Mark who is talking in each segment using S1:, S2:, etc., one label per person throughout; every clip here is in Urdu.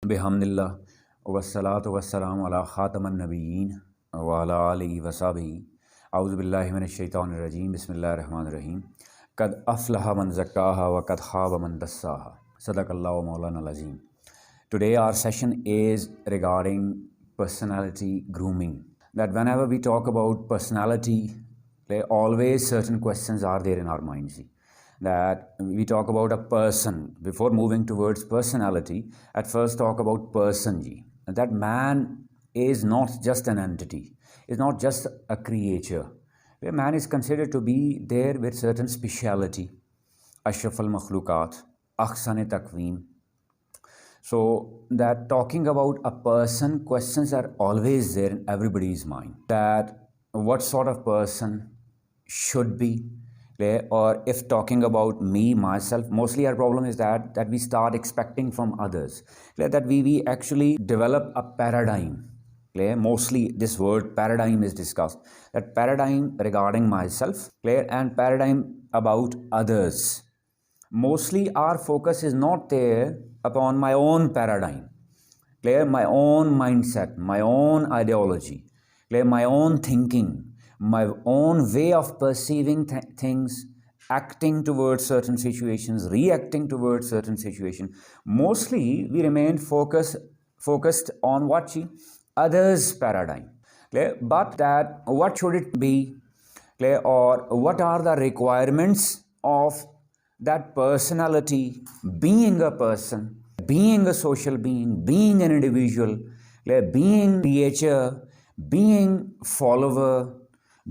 S1: بحمداللہ والصلاة والسلام علی خاتم النبیین وعلی آلہ وصحبہ اعوذ باللہ من الشیطان الرجیم بسم اللہ الرحمن الرحیم قد افلح من زکاہا وقد خاب من دساہا صدق اللہ مولانا العظیم. Today our session is regarding personality grooming. That whenever we talk about personality, always certain questions are there in our minds. That we talk about a person, before moving towards personality, at first talk about person ji. That man is not just an entity, is not just a creature. A man is considered to be there with certain speciality. Ashraf al-Makhlukat, Akhsan Taqweem. So that talking about a person, questions are always there in everybody's mind. That what sort of person should be, or if talking about me, myself, mostly our problem is that we start expecting from others. That we actually develop a paradigm. Mostly this word paradigm is discussed. That paradigm regarding myself and paradigm about others. Mostly our focus is not there upon my own paradigm, my own mindset, my own ideology, my own thinking, my own way of perceiving things, acting towards certain situations, reacting towards certain situations. Mostly we remain focused on what? Others' paradigm. But that what should it be, or what are the requirements of that personality, being a person, being a social being, being an individual, being creature, being follower,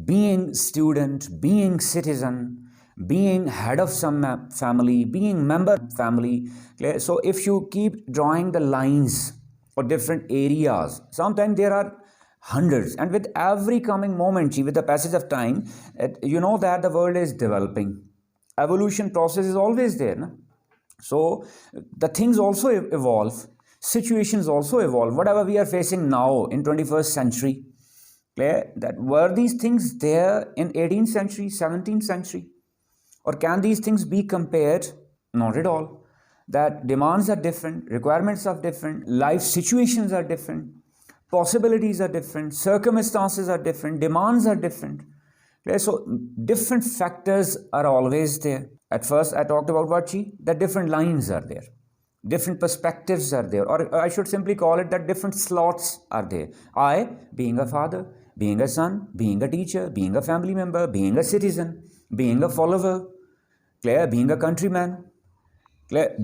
S1: being student, being citizen, being head of some family, being member of family. So if you keep drawing the lines for different areas, sometimes there are hundreds, and with every coming moment, with the passage of time, you know that the world is developing. Evolution process is always there. No? So the things also evolve, situations also evolve. Whatever we are facing now in 21st century, that were these things there in 18th century, 17th century? Or can these things be compared? Not at all. That demands are different, requirements are different, life situations are different, possibilities are different, circumstances are different, demands are different. So different factors are always there. At first I talked about what? That different lines are there. Different perspectives are there, or I should simply call it that different slots are there. I, being a father, being a son, being a teacher, being a family member, being a citizen, being a follower, being a countryman,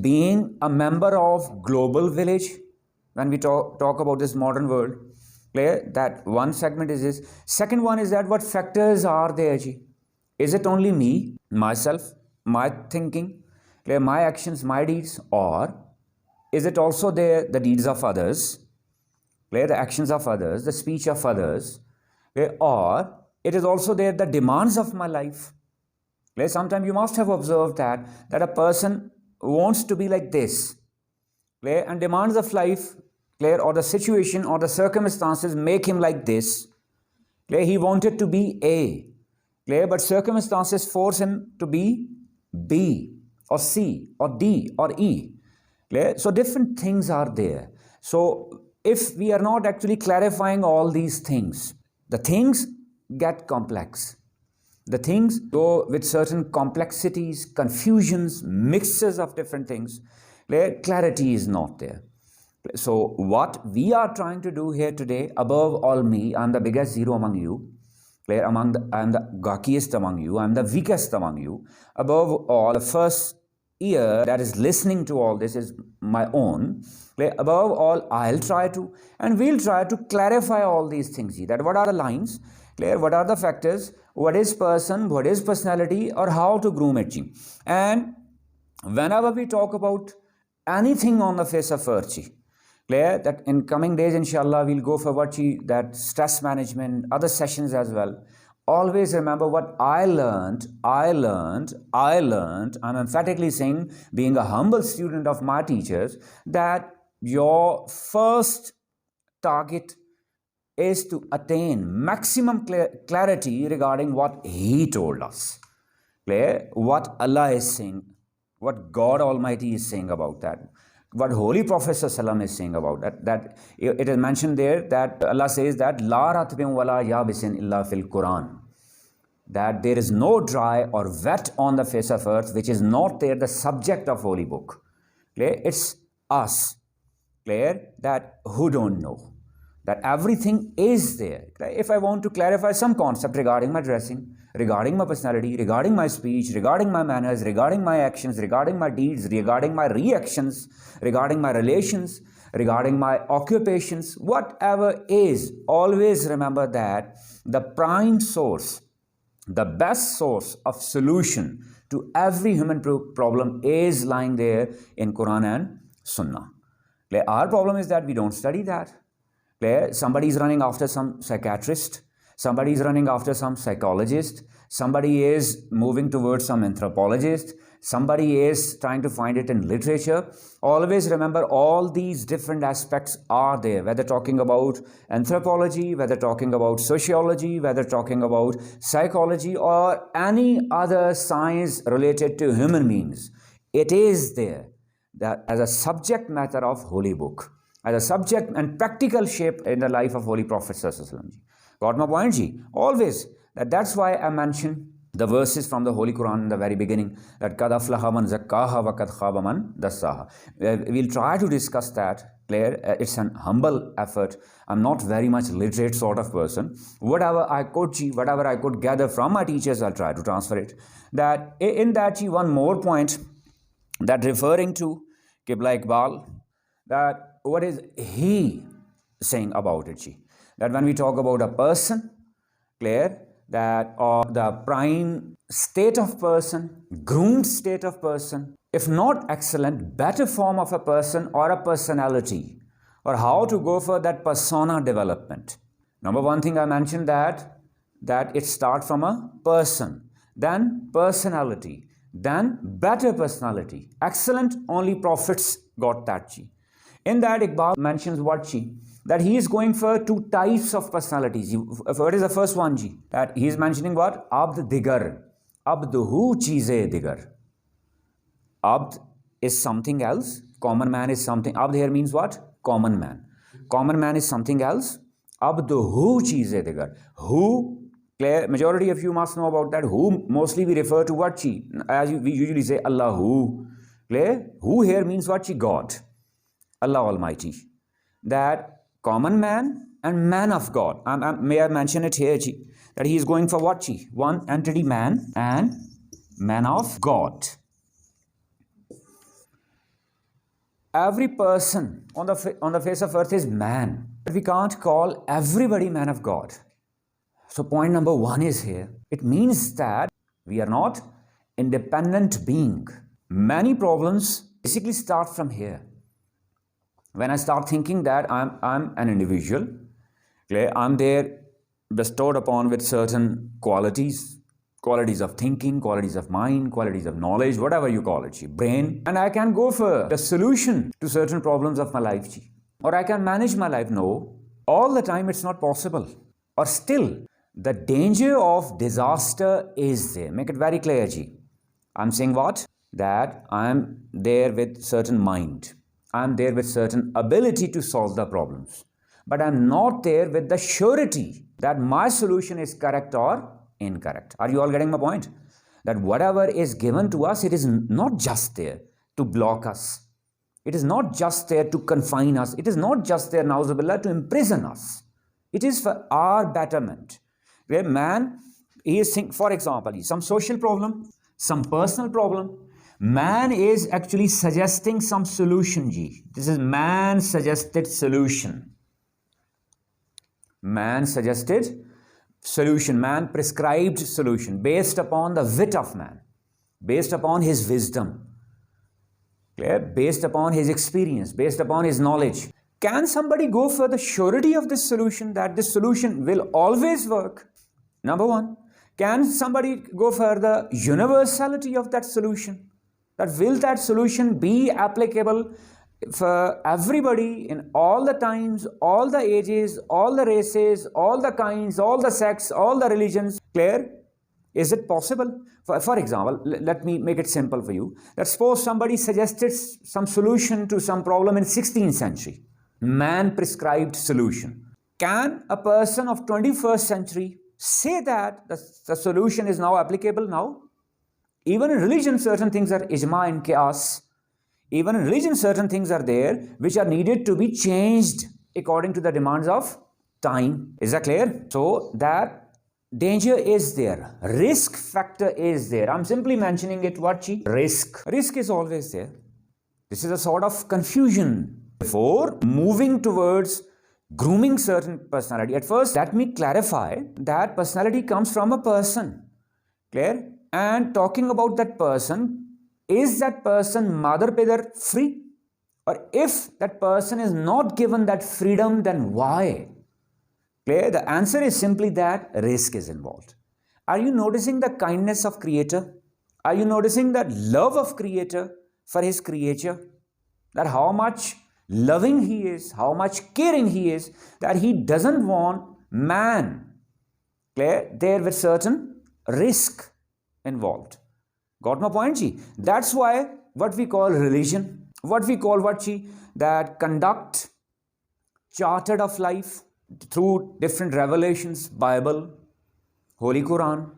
S1: being a member of global village. When we talk about this modern world, that one segment is this. Second one is that what factors are there? Is it only me, myself, my thinking, my actions, my deeds, or is it also there the deeds of others, the actions of others, the speech of others, or it is also there the demands of my life? Sometimes you must have observed that a person wants to be like this, and demands of life, or the situation or the circumstances make him like this. He wanted to be A, but circumstances force him to be B or C or D or E. So different things are there. So if we are not actually clarifying all these things, the things get complex. The things go with certain complexities, confusions, mixes of different things. Clarity is not there. So what we are trying to do here today, above all me, I'm the biggest zero among you. I'm the gawkiest among you. I'm the weakest among you. Above all, the first ear that is listening to all this is my own. Above all, I'll try to, and we'll try to clarify all these things. That what are the lines? What are the factors? What is person? What is personality? Or how to groom it? And whenever we talk about anything on the face of earth, that in coming days, inshallah, we'll go for what that stress management, other sessions as well. Always remember what I learned. I'm emphatically saying, being a humble student of my teachers, that your first target is to attain maximum clarity regarding what He told us. What Allah is saying, what God Almighty is saying about that. what Holy Prophet ﷺ is saying about that it is mentioned there that Allah says that La ratbin wala yabisin illa fil Quran, that there is no dry or wet on the face of earth which is not there, the subject of Holy Book. Clear? It's us, clear, that who don't know that everything is there. If I want to clarify some concept regarding my dressing, regarding my personality, regarding my speech, regarding my manners, regarding my actions, regarding my deeds, regarding my reactions, regarding my relations, regarding my occupations, whatever is, always remember that the prime source, the best source of solution to every human problem is lying there in Quran and Sunnah. Our problem is that we don't study that. Somebody is running after some psychiatrist, somebody is running after some psychologist, somebody is moving towards some anthropologist, somebody is trying to find it in literature. Always remember all these different aspects are there, whether talking about anthropology, whether talking about sociology, whether talking about psychology or any other science related to human beings. It is there that as a subject matter of Holy Book, as a subject and practical shape in the life of Holy Prophet ﷺ. Got my point, ji? Always. That's why I mentioned the verses from the Holy Quran in the very beginning, that Qad aflaha man zakkaha wa qad khaba man dassaha. We'll try to discuss that. Clear? It's an humble effort. I'm not very much literate sort of person. Whatever I could gather from my teachers, I'll try to transfer it. That in that, ji, one more point, that referring to Qibla Iqbal, that what is he saying about it, ji? That when we talk about a person, clear, that or the prime state of person, groomed state of person, if not excellent, better form of a person or a personality, or how to go for that persona development. Number one thing I mentioned that it starts from a person, then personality, then better personality. Excellent, only prophets got that, ji. In that, Iqbal mentions what, ji? That he is going for two types of personalities. What is the first one, ji? That he is mentioning what? Abd digar. Abduhu cheeze digar. Abd is something else. Common man is something. Abd here means what? Common man. Common man is something else. Abduhu cheeze digar. Who, clear, majority of you must know about that. Who mostly we refer to what, ji? As we usually say, Allahu. Clear? Who here means what, ji? God. Allah Almighty. That common man and man of God. May I mention it here, ji? That he is going for what, ji? One entity, man, and man of God. Every person on the face of earth is man. But we can't call everybody man of God. So point number one is here. It means that we are not independent being. Many problems basically start from here. When I start thinking that I'm an individual, I'm there bestowed upon with certain qualities of thinking, qualities of mind, qualities of knowledge, whatever you call it, brain, and I can go for the solution to certain problems of my life, or I can manage my life. No, all the time it's not possible. Or still, the danger of disaster is there. Make it very clear, ji. I'm saying what? That I'm there with certain mind. I'm there with certain ability to solve the problems. But I'm not there with the surety that my solution is correct or incorrect. Are you all getting my point? That whatever is given to us, it is not just there to block us. It is not just there to confine us. It is not just there, na'uzubillah, to imprison us. It is for our betterment. Where man, he is thinking, for example, some social problem, some personal problem, man is actually suggesting some solution, ji. This is man's suggested solution. Man suggested solution, man prescribed solution based upon the wit of man, based upon his wisdom, based upon his experience, based upon his knowledge. Can somebody go for the surety of this solution, that this solution will always work? Number one. Can somebody go for the universality of that solution? That will that solution be applicable for everybody in all the times, all the ages, all the races, all the kinds, all the sects, all the religions? Clear? Is it possible? For example, let me make it simple for you. That suppose somebody suggested some solution to some problem in 16th century. Man prescribed solution. Can a person of 21st century say that the solution is now applicable now? Even in religion, certain things are ijma and qiyas. Even in religion, certain things are there which are needed to be changed according to the demands of time. Is that clear? So that danger is there, risk factor is there. I'm simply mentioning it. What? Risk is always there. This is a sort of confusion before moving towards grooming certain personality. At first, let me clarify that personality comes from a person. Clear? And talking about that person, is that person mother pedar free? Or if that person is not given that freedom, then why? Clear? The answer is simply that risk is involved. Are you noticing the kindness of Creator? Are you noticing that love of Creator for His creature? That how much loving He is, how much caring He is, that He doesn't want man. Clear? There with certain risk involved. Got my point, Ji? That's why what we call religion, what we call that conduct, chartered of life, through different revelations, Bible, Holy Quran,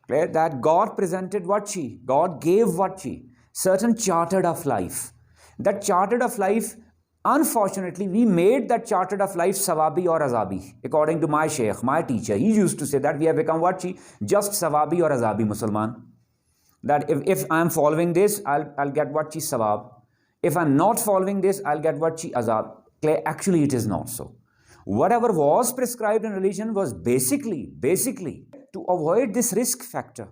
S1: right? That God presented God gave certain chartered of life. That chartered of life, unfortunately, we made that chartered of life sawabi or azabi. According to my sheikh, my teacher, he used to say that we have become just sawabi or azabi Musliman. That if I'm following this, I'll get sawab. If I'm not following this, I'll get azab. Actually, it is not so. Whatever was prescribed in religion was basically to avoid this risk factor.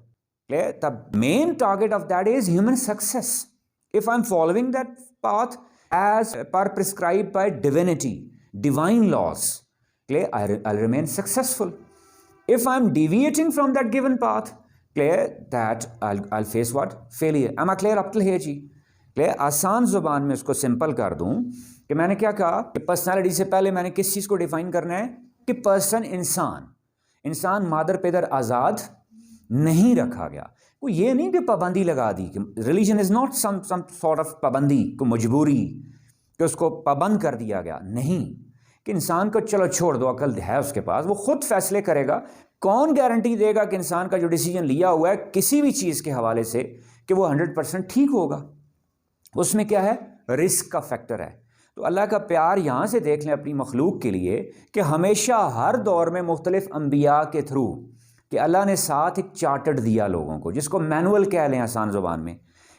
S1: The main target of that is human success. If I'm following that path as per prescribed by divinity, divine laws, I'll remain successful. If I'm deviating from that given path, that I'll face failure. Am I clear up till here, ji? آسان زبان میں اس کو سمپل کر دوں کہ میں نے کیا کہا کہ پرسنالٹی سے پہلے میں نے کس چیز کو ڈیفائن کرنا ہے کہ پرسن انسان مادر پیدر آزاد نہیں رکھا گیا. کوئی یہ نہیں کہ پابندی لگا دی کہ religion is not some sort of پابندی کو مجبوری کہ اس کو پابند کر دیا گیا. نہیں کہ انسان کو چلو چھوڑ دو, عقل ہے اس کے پاس, وہ خود فیصلے کرے گا. کون گارنٹی دے گا کہ انسان کا جو ڈیسیجن لیا ہوا ہے کسی بھی چیز کے حوالے سے کہ وہ 100% ٹھیک ہوگا؟ اس میں کیا ہے؟ رسک کا فیکٹر ہے. تو اللہ کا پیار یہاں سے دیکھ لیں اپنی مخلوق کے لیے کہ ہمیشہ ہر دور میں مختلف انبیاء کے تھرو کہ اللہ نے ساتھ ایک چارٹرڈ دیا لوگوں کو, جس کو مینول کہہ لیں آسان زبان میں,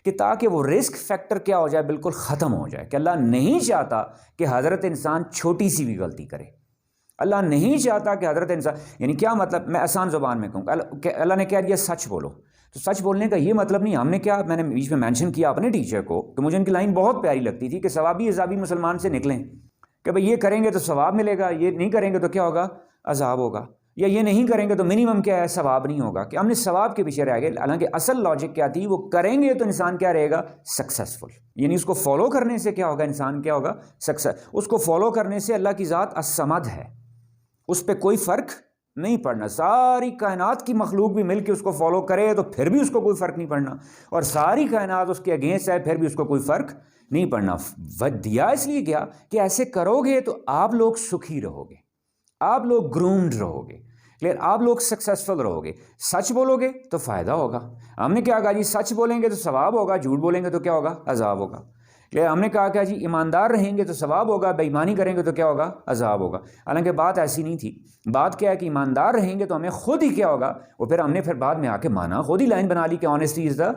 S1: کہ تاکہ وہ رسک فیکٹر کیا ہو جائے, بالکل ختم ہو جائے. کہ اللہ نہیں چاہتا کہ حضرت انسان چھوٹی سی بھی غلطی کرے. اللہ نہیں چاہتا کہ حضرت انسان, یعنی کیا مطلب, میں آسان زبان میں کہوں کہ اللہ نے کہہ دیا سچ بولو, تو سچ بولنے کا یہ مطلب نہیں. ہم نے کیا, میں نے بیچ میں مینشن کیا اپنے ٹیچر کو کہ مجھے ان کی لائن بہت پیاری لگتی تھی کہ ثوابی عذابی مسلمان سے نکلیں, کہ بھئی یہ کریں گے تو ثواب ملے گا, یہ نہیں کریں گے تو کیا ہوگا؟ عذاب ہوگا. یا یہ نہیں کریں گے تو منیمم کیا ہے؟ ثواب نہیں ہوگا. کہ ہم نے ثواب کے پیچھے رہ گئے. حالانکہ اصل لاجک کیا تھی, وہ کریں گے تو انسان کیا رہے گا؟ سکسیسفل. یعنی اس کو فالو کرنے سے کیا ہوگا؟ انسان کیا ہوگا؟ سکسیس. اس کو فالو کرنے سے اللہ کی ذات الصمد ہے, اس پہ کوئی فرق نہیں پڑنا. ساری کائنات کی مخلوق بھی مل کے اس کو فالو کرے تو پھر بھی اس کو کوئی فرق نہیں پڑنا, اور ساری کائنات اس کے اگینسٹ ہے پھر بھی اس کو کوئی فرق نہیں پڑنا. دیا اس لیے گیا کہ ایسے کرو گے تو آپ لوگ سکھی رہو گے, آپ لوگ گرومڈ رہو گے, لیکن آپ لوگ سکسیسفل رہو گے. سچ بولو گے تو فائدہ ہوگا. ہم نے کیا کہا جی, سچ بولیں گے تو ثواب ہوگا, جھوٹ بولیں گے تو کیا ہوگا؟ عذاب ہوگا. ہم نے کہا کہ جی ایماندار رہیں گے تو ثواب ہوگا, بے ایمانی کریں گے تو کیا ہوگا؟ عذاب ہوگا. حالانکہ بات ایسی نہیں تھی. بات کیا ہے کہ ایماندار رہیں گے تو ہمیں خود ہی کیا ہوگا, وہ پھر ہم نے پھر بعد میں آ کے مانا, خود ہی لائن بنا لی کہ honesty is the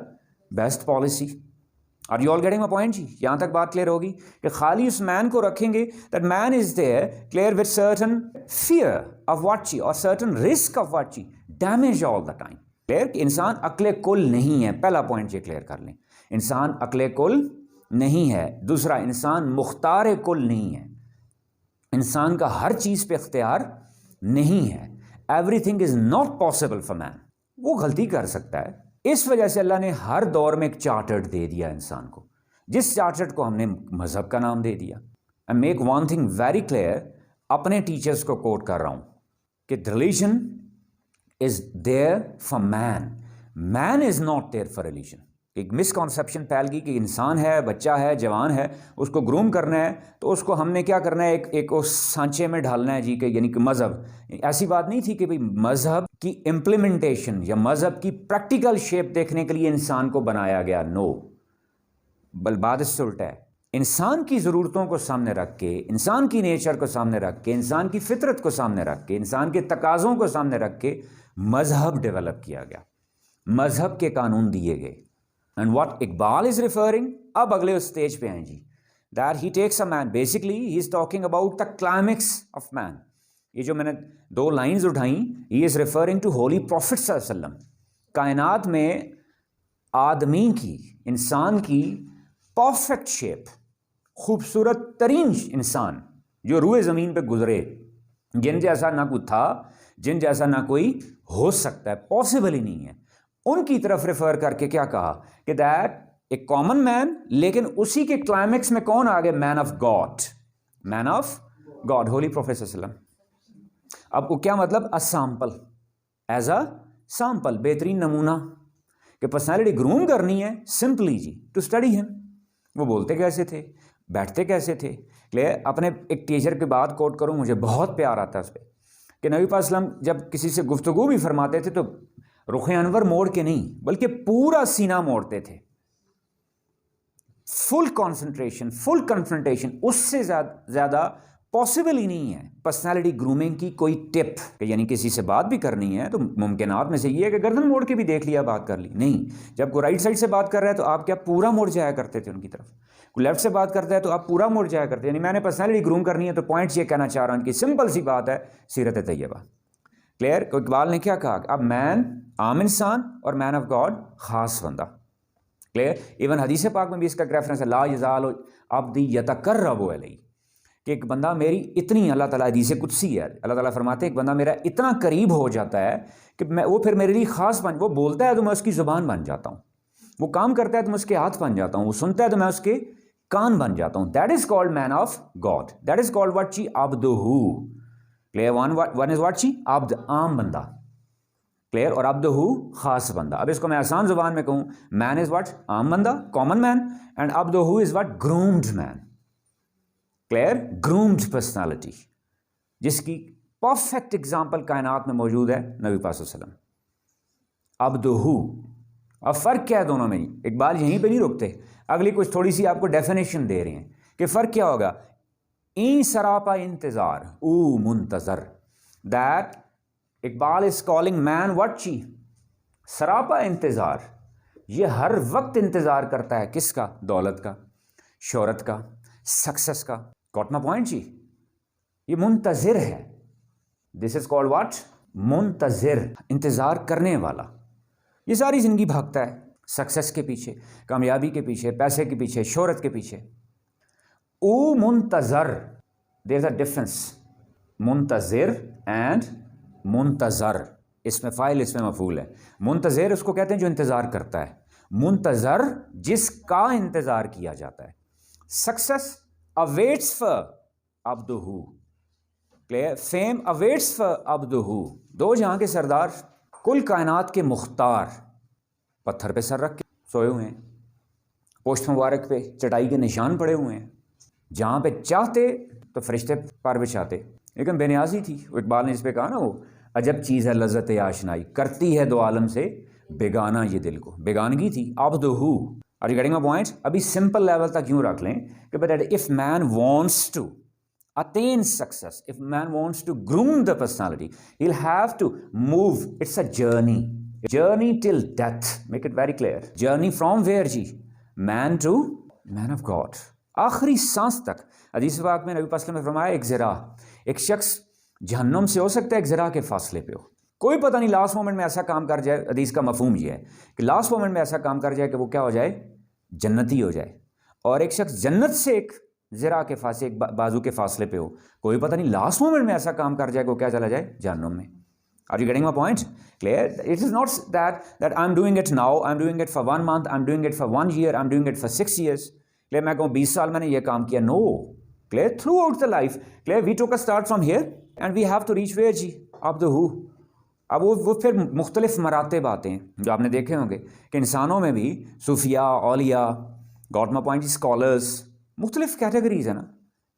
S1: best policy. Are you all getting my point جی؟ یہاں تک بات کلیئر ہوگی کہ خالی اس مین کو رکھیں گے, that man is there clear with certain fear of what چی اور سرٹن رسک آف واٹ چی, damage all the time. Clear کہ انسان عقل کل نہیں ہے. پہلا پوائنٹ یہ کلیئر کر لیں, انسان عقل کل نہیں ہے. دوسرا, انسان مختار کل نہیں ہے. انسان کا ہر چیز پہ اختیار نہیں ہے. Everything is not possible for man. وہ غلطی کر سکتا ہے. اس وجہ سے اللہ نے ہر دور میں ایک چارٹرڈ دے دیا انسان کو, جس چارٹرڈ کو ہم نے مذہب کا نام دے دیا. I make one thing very clear, اپنے ٹیچرز کو کوٹ کر رہا ہوں کہ religion is there for man. Man is not there for religion. ایک مسکنسیپشن پھیل گئی کہ انسان ہے, بچہ ہے, جوان ہے, اس کو گروم کرنا ہے تو اس کو ہم نے کیا کرنا ہے, ایک اس سانچے میں ڈھالنا ہے جی, کہ یعنی کہ مذہب. ایسی بات نہیں تھی کہ بھئی مذہب کی امپلیمنٹیشن یا مذہب کی پریکٹیکل شیپ دیکھنے کے لیے انسان کو بنایا گیا, نو, بل بات اس سے الٹا ہے. انسان کی ضرورتوں کو سامنے رکھ کے, انسان کی نیچر کو سامنے رکھ کے, انسان کی فطرت کو سامنے رکھ کے, انسان کے تقاضوں کو سامنے رکھ کے مذہب ڈیولپ کیا گیا, مذہب کے قانون دیے گئے. And what Iqbal is referring, اب اگلے اسٹیج پہ ہیں جی, that he takes a man, basically he is talking about the climax of man. یہ جو میں نے 2 لائنز اٹھائیں, he is referring to holy prophet صلی اللہ علیہ وسلم. کائنات میں آدمی کی, انسان کی پرفیکٹ شیپ, خوبصورت ترین انسان جو روئے زمین پہ گزرے, جن جیسا نہ کوئی تھا, جن جیسا نہ کوئی ہو سکتا ہے, پاسبل ہی نہیں ہے, ان کی طرف ریفر کر کے کیا کہا کہ دیٹ اے کامن مین, لیکن اسی کے کلائمیکس میں کون آ گئے, man of God, man of God, holy prophet صلی اللہ علیہ وسلم. اب وہ کیا مطلب, a sample, as a sample, بہترین نمونہ کہ پرسنالٹی گروم کرنی ہے, سمپلی جی ٹو اسٹڈی ہم. وہ بولتے کیسے تھے, بیٹھتے کیسے تھے. لے اپنے ایک ٹیچر کے بات کوٹ کروں, مجھے بہت پیار آتا ہے اس پہ, کہ نبی پاک صلی اللہ علیہ وسلم جب کسی سے گفتگو بھی فرماتے تھے تو رخ انور موڑ کے نہیں, بلکہ پورا سینہ موڑتے تھے, فل کانسنٹریشن, فل کنفرنٹیشن. اس سے زیادہ پاسبل ہی نہیں ہے پرسنالٹی گرومنگ کی کوئی ٹپ, کہ یعنی کسی سے بات بھی کرنی ہے تو ممکنات میں سے یہ ہے کہ گردن موڑ کے بھی دیکھ لیا, بات کر لی. نہیں, جب کوئی رائٹ سائڈ سے بات کر رہا ہے تو آپ کیا پورا مڑ جایا کرتے تھے ان کی طرف, کوئی لیفٹ سے بات کرتا ہے تو آپ پورا مڑ جایا کرتے. یعنی میں نے پرسنالٹی گروم کرنی ہے تو پوائنٹس یہ کہنا چاہ رہا ہوں کہ سمپل سی بات ہے, سیرت طیبہ. کلیئر. اقبال نے کیا کہا, اب مین عام انسان اور مین آف گاڈ خاص بندہ. کلیئر. ایون حدیث پاک میں بھی اس کا ریفرنس ہے, لا یزال عبدی یتقرب الی, کہ ایک بندہ میری اتنی, اللہ تعالیٰ حدیث قدسی ہے, اللہ تعالیٰ فرماتے ہیں ایک بندہ میرا اتنا قریب ہو جاتا ہے کہ وہ پھر میرے لیے خاص وہ بولتا ہے تو میں اس کی زبان بن جاتا ہوں, وہ کام کرتا ہے تو میں اس کے ہاتھ بن جاتا ہوں, وہ سنتا ہے تو میں اس کے کان بن جاتا ہوں. That is called man of God, that is called what چی عبدہ. کلیئر. ون از واٹ چی عبد, عام بندہ. کلیئر. اور عبدہ خاص بندہ. اب اس کو میں آسان زبان میں کہوں, مین از واٹ, عام بندہ, کامن مین, اینڈ عبدہ is what, groomed man. Clear. Groomed personality, جس کی پرفیکٹ اگزامپل کائنات میں موجود ہے نبی پاک صلی اللہ علیہ وسلم. عبدہ. اب فرق کیا ہے دونوں میں؟ اقبال یہیں پہ نہیں رکتے, اگلی کچھ تھوڑی سی آپ کو ڈیفینیشن دے رہے ہیں کہ فرق کیا ہوگا. این سراپا انتظار, او منتظر. That Iqbal is calling man what چی, سراپا انتظار. یہ ہر وقت انتظار کرتا ہے کس کا, دولت کا, شہرت کا, سکسس کا. گاٹ مائی پوائنٹ جی. یہ منتظر ہے. دس از کالڈ واٹ, منتظر, انتظار کرنے والا. یہ ساری زندگی بھاگتا ہے سکسس کے پیچھے, کامیابی کے پیچھے, پیسے کے پیچھے, شہرت کے پیچھے. او منتظر, دیر از اے ڈفرنس, منتظر اینڈ منتظر. اس میں فاعل, اس میں مفعول ہے. منتظر اس کو کہتے ہیں جو انتظار کرتا ہے, منتظر جس کا انتظار کیا جاتا ہے. سکسس awaits for عبدہ, کلیئر. فیم awaits for عبدہ. دو جہاں کے سردار, کل کائنات کے مختار, پتھر پہ سر رکھ کے سوئے ہوئے ہیں, پوشت مبارک پہ چٹائی کے نشان پڑے ہوئے ہیں. جہاں پہ چاہتے تو فرشتے پر بچھاتے, لیکن بے نیازی تھی. وہ اقبال نے اس پہ کہا نا, وہ عجب چیز ہے لذت آشنائی, کرتی ہے دو عالم سے بیگانہ یہ دل کو. بیگانگی تھی. عبدہ. Are you getting my point? ابھی سمپل لیول تک یوں رکھ لیں کہ but if man wants to attain success, if man wants to groom the personality, he'll have to move. It's a journey. A journey till death. Make it very clear. Journey from where ji? Man to man of God. آخری سانس تک. حدیث پاک میں نبی پاک صلی اللہ علیہ وسلم نے فرمایا, ایک ذرا, ایک شخص جہنم سے ہو سکتا ہے ایک ذرا کے فاصلے پہ ہو. کوئی پتہ نہیں لاسٹ مومنٹ میں ایسا کام کر جائے. حدیث کا مفہوم یہ ہے کہ لاسٹ مومنٹ میں ایسا کام کر جائے کہ وہ کیا ہو جائے, جنتی ہو جائے. اور ایک شخص جنت سے ایک ذرا کے فاصلے, ایک بازو کے فاصلے پہ ہو. کوئی پتہ نہیں لاسٹ مومنٹ میں ایسا کام کر جائے کہ وہ کیا چلا جائے, جہنم میں. Are you getting my point? Clear? It is not that I'm doing it now, I'm doing it for 1 month, I'm doing it for 1 year, I'm doing it for 6 years. Clear? میں کہوں 20 سال میں نے یہ کام کیا. No. Clear? Throughout the life. Clear? We took a start from here and we have to reach where ji? Abdhu. اب وہ پھر مختلف مراتب آتے ہیں جو آپ نے دیکھے ہوں گے کہ انسانوں میں بھی صوفیاء، اولیاء، گاٹ مائی پوائنٹ، اسکالرس، مختلف کیٹیگریز ہیں نا،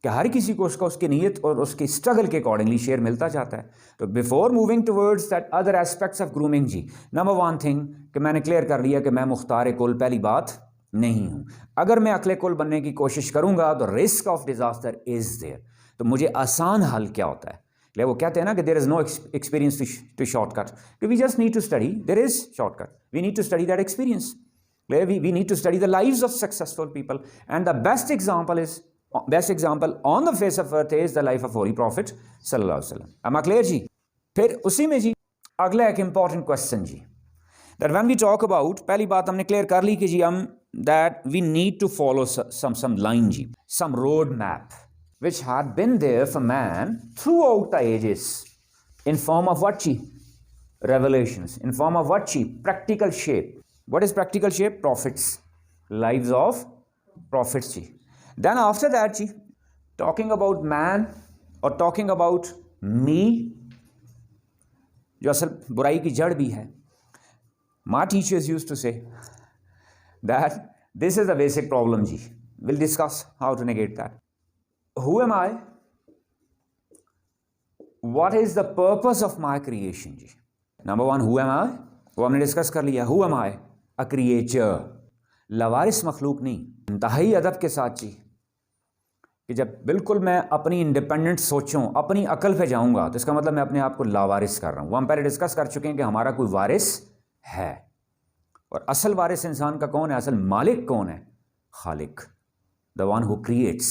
S1: کہ ہر کسی کو اس کی نیت اور اس کی اسٹرگل کے اکارڈنگلی شیئر ملتا جاتا ہے. تو before moving towards that other aspects of grooming جی، نمبر ون تھنگ کہ میں نے کلیئر کر لیا کہ میں مختار کل پہلی بات نہیں ہوں. اگر میں عقل کل بننے کی کوشش کروں گا تو risk of disaster is there. تو مجھے آسان حل کیا ہوتا ہے؟ وہ کہتے ہیں نا کہ there is no experience to shortcut, کہ we just need to study, there is shortcut, we need to study that experience. We need to study the lives of successful people, and the best example on the face of earth is the life of Holy Prophet sallallahu alaihi wasallam. Am I clear جی؟ پھر اسی میں جی اگلا ایک امپورٹنٹ کوشچن جی، that when we talk about، پہلی بات ہم نے کلیئر کر لی کہ جی ہم that we need to follow some line G, some road map which had been there for man throughout the ages in form of what G? Revelations, in form of what G? Practical shape. What is practical shape? Prophets, lives of prophets ji. Then after that ji, talking about man or talking about me, جو اصل برائی کی جڑ بھی ہے. My teachers used to say that this is the basic problem ji. We'll discuss how to negate that. Who am I? What is the purpose of my creation ji? Number one, who am I? وہ ہم نے ڈسکس کر لیا. Who am I? A creature. لوارث مخلوق نہیں. انتہائی ادب کے ساتھ جی کہ جب بالکل میں اپنی انڈیپینڈنٹ سوچوں، اپنی عقل پہ جاؤں گا تو اس کا مطلب میں اپنے آپ کو لاوارث کر رہا ہوں. وہ ہم پہلے ڈسکس کر چکے ہیں کہ ہمارا کوئی وارث ہے، اور اصل وارث انسان کا کون ہے؟ اصل مالک کون ہے؟ خالق، the one who creates.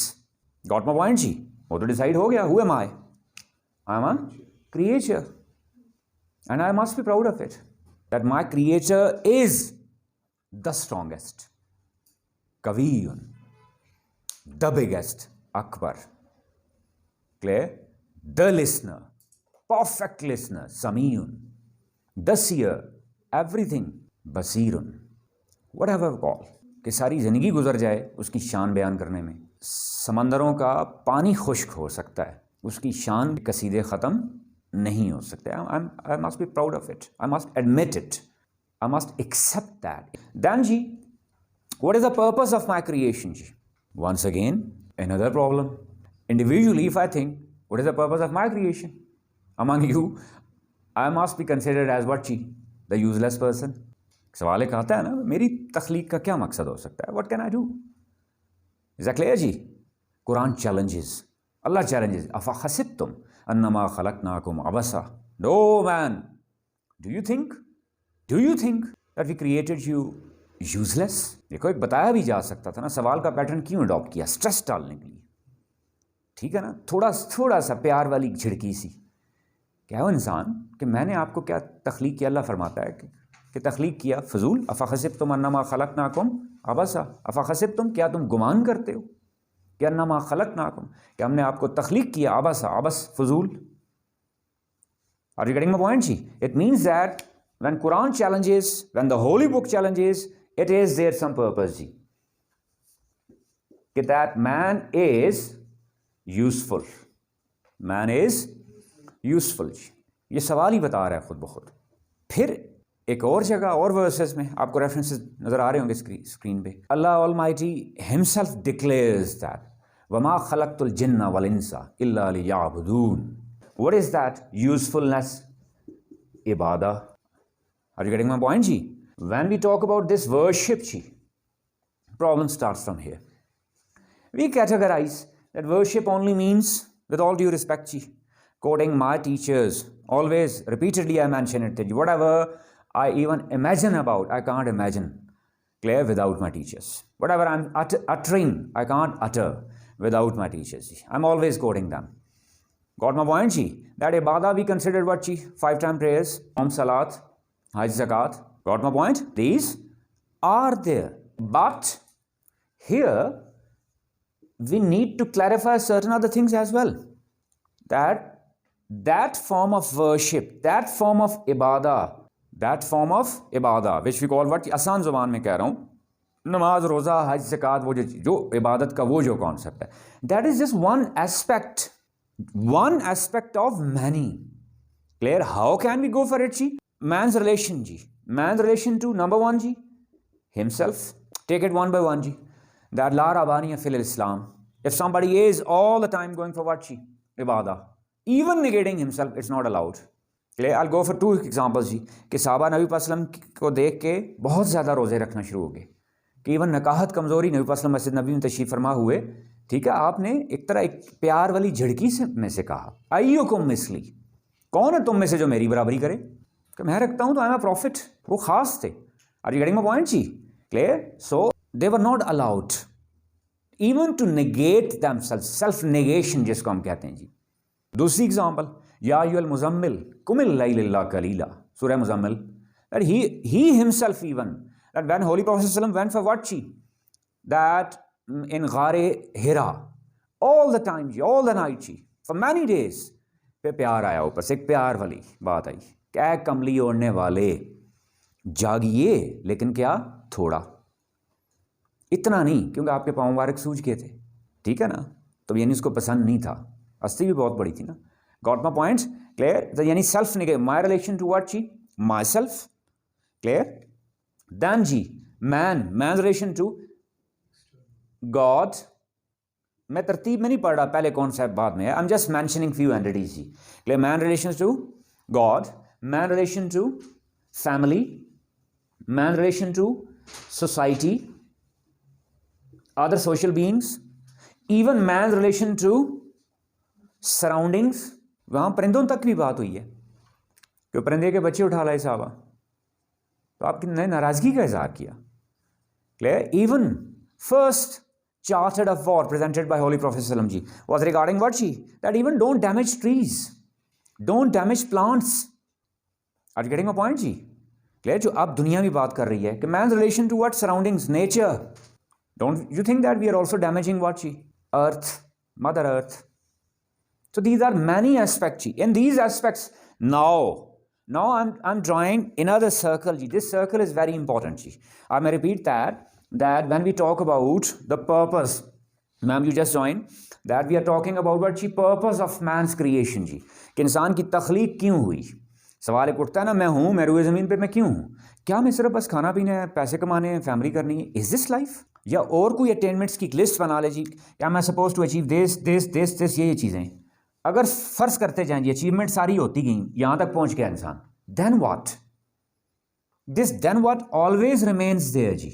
S1: Got my point جی؟ وہ تو ڈیسائیڈ ہو گیا. Who am I? I am a creature and I must be proud of it that my creator is the strongest, Kaviyun, the biggest, Akbar, clear, the listener, perfect listener, Samiyun, the seer, everything, Basirun, whatever call. کہ ساری زندگی گزر جائے اس کی شان بیان کرنے میں. سمندروں کا پانی خشک ہو سکتا ہے، اس کی شان قصیدے ختم نہیں ہو سکتے. I must be proud of it. I must admit it. I must accept that. Then ji, what is the purpose of my creation ji? Once again, another problem. Individually, if I think, what is the purpose of my creation? Among you, I must be considered as what ji? The useless person. سوال ایک آتا ہے نا، میری تخلیق کا کیا مقصد ہو سکتا ہے؟ What can I do? Is that clear G? Quran challenges. Allah challenges. أَفَحَسِبْتُمْ أَنَّمَا خَلَقْنَاكُمْ عَبَثًا. No man. Do you think that we created you useless? دیکھو ایک بتایا بھی جا سکتا تھا نا، سوال کا پیٹرن کیوں اڈاپٹ کیا؟ سٹریس ڈالنے کے لیے. ٹھیک ہے نا، تھوڑا سا پیار والی جھڑکی سی. کیا ہو انسان کہ میں نے آپ کو کیا تخلیق کیا؟ اللہ فرماتا ہے کہ تخلیق کیا فضول. افحسبتم انما خلقناکم عبثا. افحسبتم، کیا تم گمان کرتے ہو کہ انما خلقناکم، کہ ہم نے آپ کو تخلیق کیا عبثا، عبث فضول. Are you getting my point G? It means that when Quran challenges, when the holy book challenges, it is there some purpose جی، کہ that man is useful. Man is useful جی. یہ سوال ہی بتا رہا ہے خود بخود. پھر ایک اور جگہ اور ورسز میں آپ کو ریفرنسز نظر آ رہے ہوں گے اسکرین پہ. اللہ Almighty himself declares that وَمَا خَلَقْتُ الْجِنَّ وَالْإِنسَ إِلَّا لِيَعْبُدُونَ. What is that usefulness? Ibadah. Are you getting my point ji? When we talk about this worship ji, problem starts from here. We categorize that worship only means, with all due respect ji, quoting my teachers, always repeatedly I mention it, whatever I even imagine about, I can't imagine clear without my teachers. Whatever I'm uttering, I can't utter without my teachers. I'm always quoting them. Got my point ji? That ibadah we consider what ji? 5-time prayers, salat, hajj, zakat. Got my point? These are there. But here we need to clarify certain other things as well. That form of worship, that form of ibadah, which we call what? آسان زبان میں کہہ رہا ہوں، نماز، روزہ، حج، زکات، وہ جو عبادت کا وہ جو کانسیپٹ ہے، that is just one aspect of many. Clear? How can we go for it, ji? Man's relation, ji. Man's relation to number one, ji, himself. Take it one by one, ji. That la rabaniya fil Islam. If somebody is all the time going for what, ji? Ibadah. Even negating himself, it's not allowed. Clear? I'll go for two examples, ji. کہ صحابہ نبی صلی اللہ علیہ وسلم کو دیکھ کے بہت زیادہ روزے رکھنا شروع ہو گئے کہ ایون نکاحت کمزوری، نبی صلی اللہ علیہ وسلم مسجد نبی میں تشریف فرما ہوئے، ٹھیک ہے، آپ نے ایک طرح ایک پیار والی جھڑکی سے میں سے کہا ایکم مثلی، کون ہے تم میں سے جو میری برابری کرے؟ کہ میں رکھتا ہوں تو آئی ایم اے پروفٹ. وہ خاص تھے. Are you getting my point جی؟ Clear? So they were not allowed even to negate themselves negation جس کو ہم کہتے ہیں جی. دوسری ایگزامپل، یا ایھا المزمل قم اللیل الا قلیلا، سورہ Muzammil. that he himself even that when Holy Prophet ﷺ went for what, that in غار ہرا all the time G, all the night G, for many days. پہ پیار آیا اوپر سے، ایک پیار والی بات آئی کہ اے کملی اوڑھنے والے جاگیے، لیکن کیا؟ تھوڑا، اتنا نہیں، کیونکہ آپ کے پاؤں مبارک سوج گئے تھے، ٹھیک ہے نا، تو یعنی اس کو پسند نہیں تھا، ہستی بھی بہت بڑی تھی نا. Got my point? کلیئر؟ یعنی self negate, my relation to what جی؟ Myself. کلیئر؟ دین جی مین ریلیشن ٹو گاڈ. میں ترتیب میں نہیں پڑھ رہا، پہلے کانسیپٹ بعد میں ہے. I am just mentioning few entities جی. Clear? Man relation to God, man relation to family, man relation to society, other social beings, even man relation to surroundings. وہاں پرندوں تک بھی بات ہوئی ہے کہ پرندے کے بچے اٹھا لائے صحابہ، تو آپ کی ناراضگی کا اظہار کیا. Clear? Even first charted of war presented by Holy Prophet ﷺ ji was regarding what ji? That even don't damage trees, don't damage plants. Are you getting my point ji? Clear? جو اب دنیا بھی بات کر رہی ہے کہ man's relation to what? Surroundings, nature. Don't you think that we are also damaging what ji? Earth, Mother Earth. So these are many aspects ji. In these aspects, now I'm drawing another circle ji. This circle is very important ji. I may repeat that when we talk about the purpose, ma'am you just joined, that we are talking about what the purpose of man's creation جی، کہ انسان کی تخلیق کیوں ہوئی. سوال ایک اٹھتا ہے نا، میں ہوں، میں روئے زمین پہ میں کیوں ہوں؟ کیا میں صرف بس کھانا پینا ہے، پیسے کمانے ہیں، فیملی کرنی ہے؟ از دس لائف؟ یا اور کوئی اٹینمنٹس کی لسٹ بنا لے جی، کیا میں سپوز ٹو اچیو دس یہ چیزیں. اگر فرض کرتے جائیں جی اچیومنٹ ساری ہوتی گئیں، یہاں تک پہنچ گیا انسان، then what? Then what always remains there جی.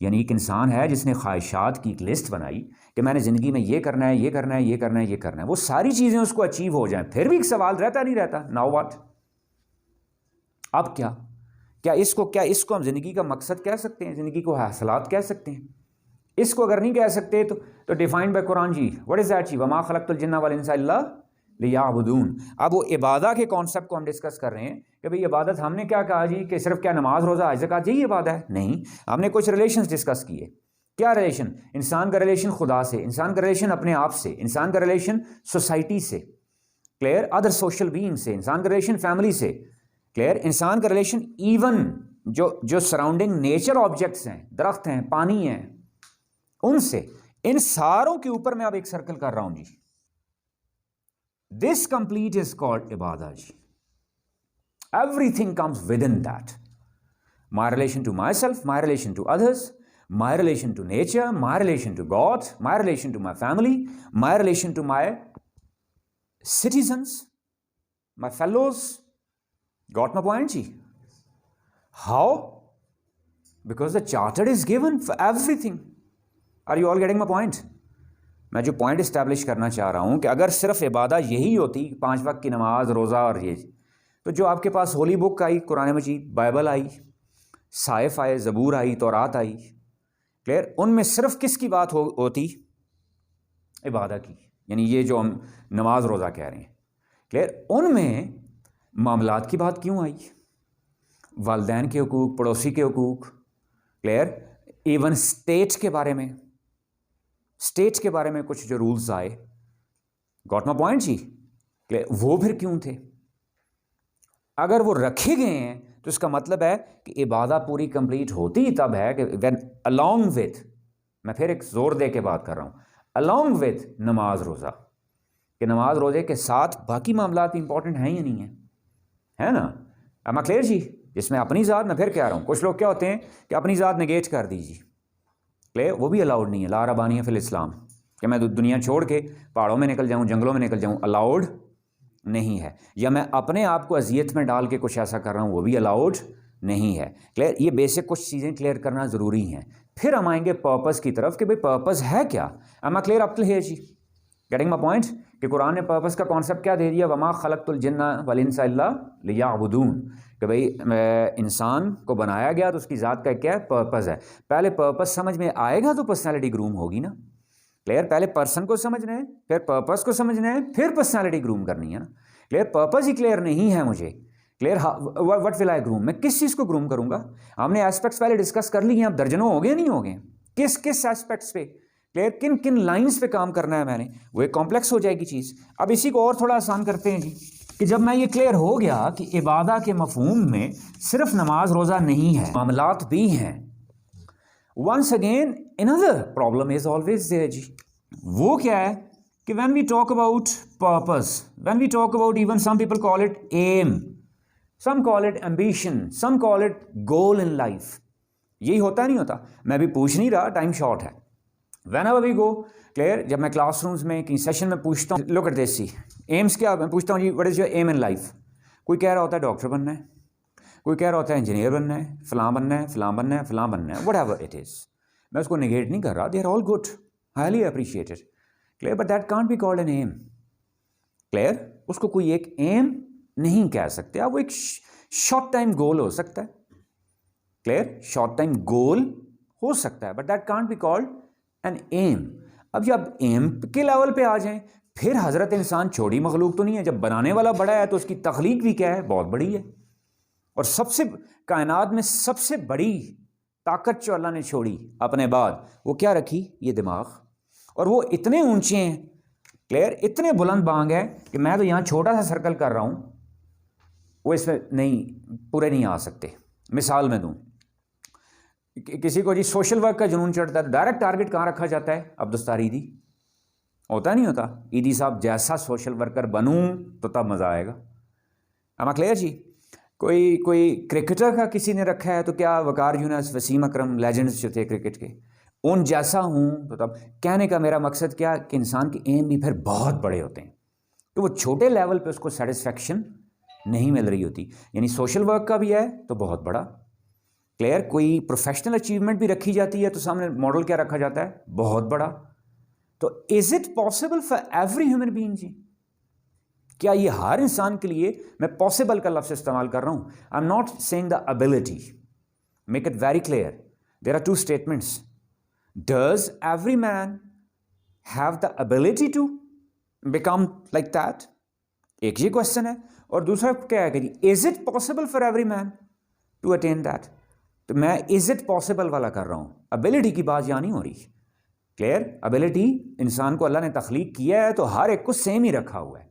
S1: یعنی ایک انسان ہے جس نے خواہشات کی ایک لسٹ بنائی کہ میں نے زندگی میں یہ کرنا ہے، یہ کرنا ہے، یہ کرنا ہے، یہ کرنا ہے، وہ ساری چیزیں اس کو اچیو ہو جائیں، پھر بھی ایک سوال رہتا نہیں رہتا، ناؤ واٹ؟ اب کیا اس کو ہم زندگی کا مقصد کہہ سکتے ہیں، زندگی کو حاصلات کہہ سکتے ہیں؟ اس کو اگر نہیں کہہ سکتے تو ڈیفائنڈ بائی قرآن جی، واٹ از دیٹ جی؟ وما خلقت الجن والانس الا لیعبدون. اب وہ عبادت کے کانسیپٹ کو ہم ڈسکس کر رہے ہیں کہ بھئی عبادت ہم نے کیا کہا جی، کہ صرف کیا نماز روزہ حج زکوٰۃ یہی عبادت ہے؟ نہیں، ہم نے کچھ ریلیشنز ڈسکس کیے. کیا ریلیشن؟ انسان کا ریلیشن خدا سے، انسان کا ریلیشن اپنے آپ سے، انسان کا ریلیشن سوسائٹی سے، کلیئر، ادر سوشل بینگ سے، انسان کا ریلیشن فیملی سے، کلیئر، انسان کا ریلیشن ایون جو سراؤنڈنگ نیچر آبجیکٹس ہیں، درخت ہیں، پانی ہیں، ان سے. ان ساروں کے اوپر میں اب ایک سرکل کر رہا ہوں جی. This complete is called ibadah ji. Everything comes within that. My relation to myself, my relation to others, my relation to nature, my relation to God, my relation to my family, my relation to my citizens, my fellows. Got my point ji? How? Because the charter is given for everything. Are you all getting my point? میں جو پوائنٹ اسٹیبلش کرنا چاہ رہا ہوں کہ اگر صرف عبادت یہی ہوتی، 5 وقت کی نماز، روزہ اور یہ، تو جو آپ کے پاس ہولی بک آئی، قرآن مجید، بائبل آئی، صحائف آئے، زبور آئی، تورات آئی، کلیئر، ان میں صرف کس کی بات ہوتی؟ عبادت کی. یعنی یہ جو ہم نماز روزہ کہہ رہے ہیں، کلیئر، ان میں معاملات کی بات کیوں آئی؟ والدین کے حقوق، پڑوسی کے حقوق، کلیئر، ایون اسٹیٹ کے بارے میں کچھ جو رولز آئے. گاٹ مائی پوائنٹ جی؟ وہ پھر کیوں تھے؟ اگر وہ رکھے گئے ہیں تو اس کا مطلب ہے کہ عبادت پوری کمپلیٹ ہوتی تب ہے کہ وین along with، میں پھر ایک زور دے کے بات کر رہا ہوں، along with نماز روزہ، کہ نماز روزے کے ساتھ باقی معاملات بھی امپورٹنٹ ہیں یا نہیں ہیں؟ ہے نا. اما کلیئر جی. جس میں اپنی ذات، میں پھر کہہ رہا ہوں کچھ لوگ کیا ہوتے ہیں کہ اپنی ذات نگیٹ کر دیجیے. کلیئر. وہ بھی الاؤڈ نہیں ہے. لا ربانیہ فی الاسلام کہ میں دنیا چھوڑ کے پہاڑوں میں نکل جاؤں، جنگلوں میں نکل جاؤں، الاؤڈ نہیں ہے. یا میں اپنے آپ کو اذیت میں ڈال کے کچھ ایسا کر رہا ہوں، وہ بھی الاؤڈ نہیں ہے. کلیئر. یہ بیسک کچھ چیزیں کلیئر کرنا ضروری ہیں. پھر ہم آئیں گے پرپز کی طرف کہ بھئی پرپز ہے کیا. Am I clear up till here جی. گیٹنگ مائی پوائنٹ کہ قرآن نے پرپز کا کانسیپٹ کیا دے دیا، وما خلقت الجن والانس الا لیعبدون، کہ بھئی انسان کو بنایا گیا تو اس کی ذات کا کیا ہے، پرپز ہے. پہلے پرپز سمجھ میں آئے گا تو پرسنالٹی گروم ہوگی نا. کلیئر. پہلے پرسن کو سمجھنا ہے، پھر پرپز کو سمجھنا ہے، پھر پرسنالٹی گروم کرنی ہے نا. کلیئر. پرپز ہی کلیئر نہیں ہے مجھے. Clear. What will I groom, میں کس چیز کو گروم کروں گا. ہم نے ایسپیکٹس پہلے ڈسکس کر لی ہیں، اب درجنوں ہو گئے نہیں ہو گئے، کس کس ایسپیکٹس پہ. کلیئر. کن کن لائنز پہ کام کرنا ہے میں نے، وہ ایک کمپلیکس ہو جائے گی چیز. اب اسی کو اور تھوڑا آسان کرتے ہیں جی کہ جب میں یہ کلیئر ہو گیا کہ عبادہ کے مفہوم میں صرف نماز روزہ نہیں ہے، معاملات بھی ہیں. Once again another problem is always there جی. وہ کیا ہے کہ when we talk about purpose, when we talk about, even some people call it aim, some call it ambition, some call it goal in life. یہی ہوتا نہیں ہوتا. میں بھی پوچھ نہیں رہا، ٹائم شارٹ ہے. whenever we go, clear. جب میں کلاس رومز میں کہیں سیشن میں پوچھتا ہوں look at this C AIIMS کیا، میں پوچھتا ہوں جی what is your aim in life. کوئی کہہ رہا ہوتا ہے ڈاکٹر بننا ہے، کوئی کہہ رہا ہوتا ہے انجینئر بننا ہے، فلاں بننا ہے، فلاں بننا ہے، فلاں بننا ہے، وٹ ایور اٹ از. میں اس کو نگیٹ نہیں کر رہا، they are all good, highly appreciated. Clear. But that can't be called an aim. Clear. اس کو کوئی ایک ایم نہیں کہہ سکتے آپ. وہ ایک شارٹ ٹائم گول ہو سکتا ہے. کلیئر. شارٹ ٹائم گول ہو سکتا ہے، but that can't be called an aim. اب جب ایم کے لیول پہ آ جائیں، پھر حضرت انسان چھوٹی مخلوق تو نہیں ہے. جب بنانے والا بڑا ہے تو اس کی تخلیق بھی کیا ہے، بہت بڑی ہے. اور سب سے کائنات میں سب سے بڑی طاقت جو اللہ نے چھوڑی اپنے بعد، وہ کیا رکھی، یہ دماغ. اور وہ اتنے اونچے ہیں، کلیئر، اتنے بلند بانگ ہے کہ میں تو یہاں چھوٹا سا سرکل کر رہا ہوں، وہ اس میں نہیں پورے نہیں آ سکتے. مثال میں دوں، کسی کو جی سوشل ورک کا جنون چڑھتا ہے، ڈائریکٹ ٹارگٹ کہاں رکھا جاتا ہے، عبدالستار ایدی. ہوتا نہیں ہوتا، ایدی صاحب جیسا سوشل ورکر بنوں تو تب مزہ آئے گا. اما کلیئر جی. کوئی کرکٹر کا کسی نے رکھا ہے تو کیا وقار یونس، وسیم اکرم، لیجنڈز جو تھے کرکٹ کے، ان جیسا ہوں تو تب. کہنے کا میرا مقصد کیا کہ انسان کے ایم بھی پھر بہت بڑے ہوتے ہیں، تو وہ چھوٹے لیول پہ اس کو سیٹسفیکشن نہیں مل رہی ہوتی. یعنی سوشل ورک کا بھی ہے تو بہت بڑا. کلیئر. کوئی پروفیشنل اچیومنٹ بھی رکھی جاتی ہے تو سامنے ماڈل کیا رکھا جاتا ہے، بہت بڑا. تو is it possible for every human being جی؟ کیا یہ ہر انسان کے لیے، میں پاسبل کا لفظ استعمال کر رہا ہوں، I am not saying the ability, make it very clear. There are two statements. Does every man have the ability to become like that? ایک یہ کوشچن ہے. اور دوسرا کیا ہے کہ جی is it possible for every man to attain that? تو میں از اٹ پاسبل والا کر رہا ہوں، ابلٹی کی بات یہاں نہیں ہو رہی. کلیئر. ابلٹی انسان کو اللہ نے تخلیق کیا ہے تو ہر ایک کو سیم ہی رکھا ہوا ہے.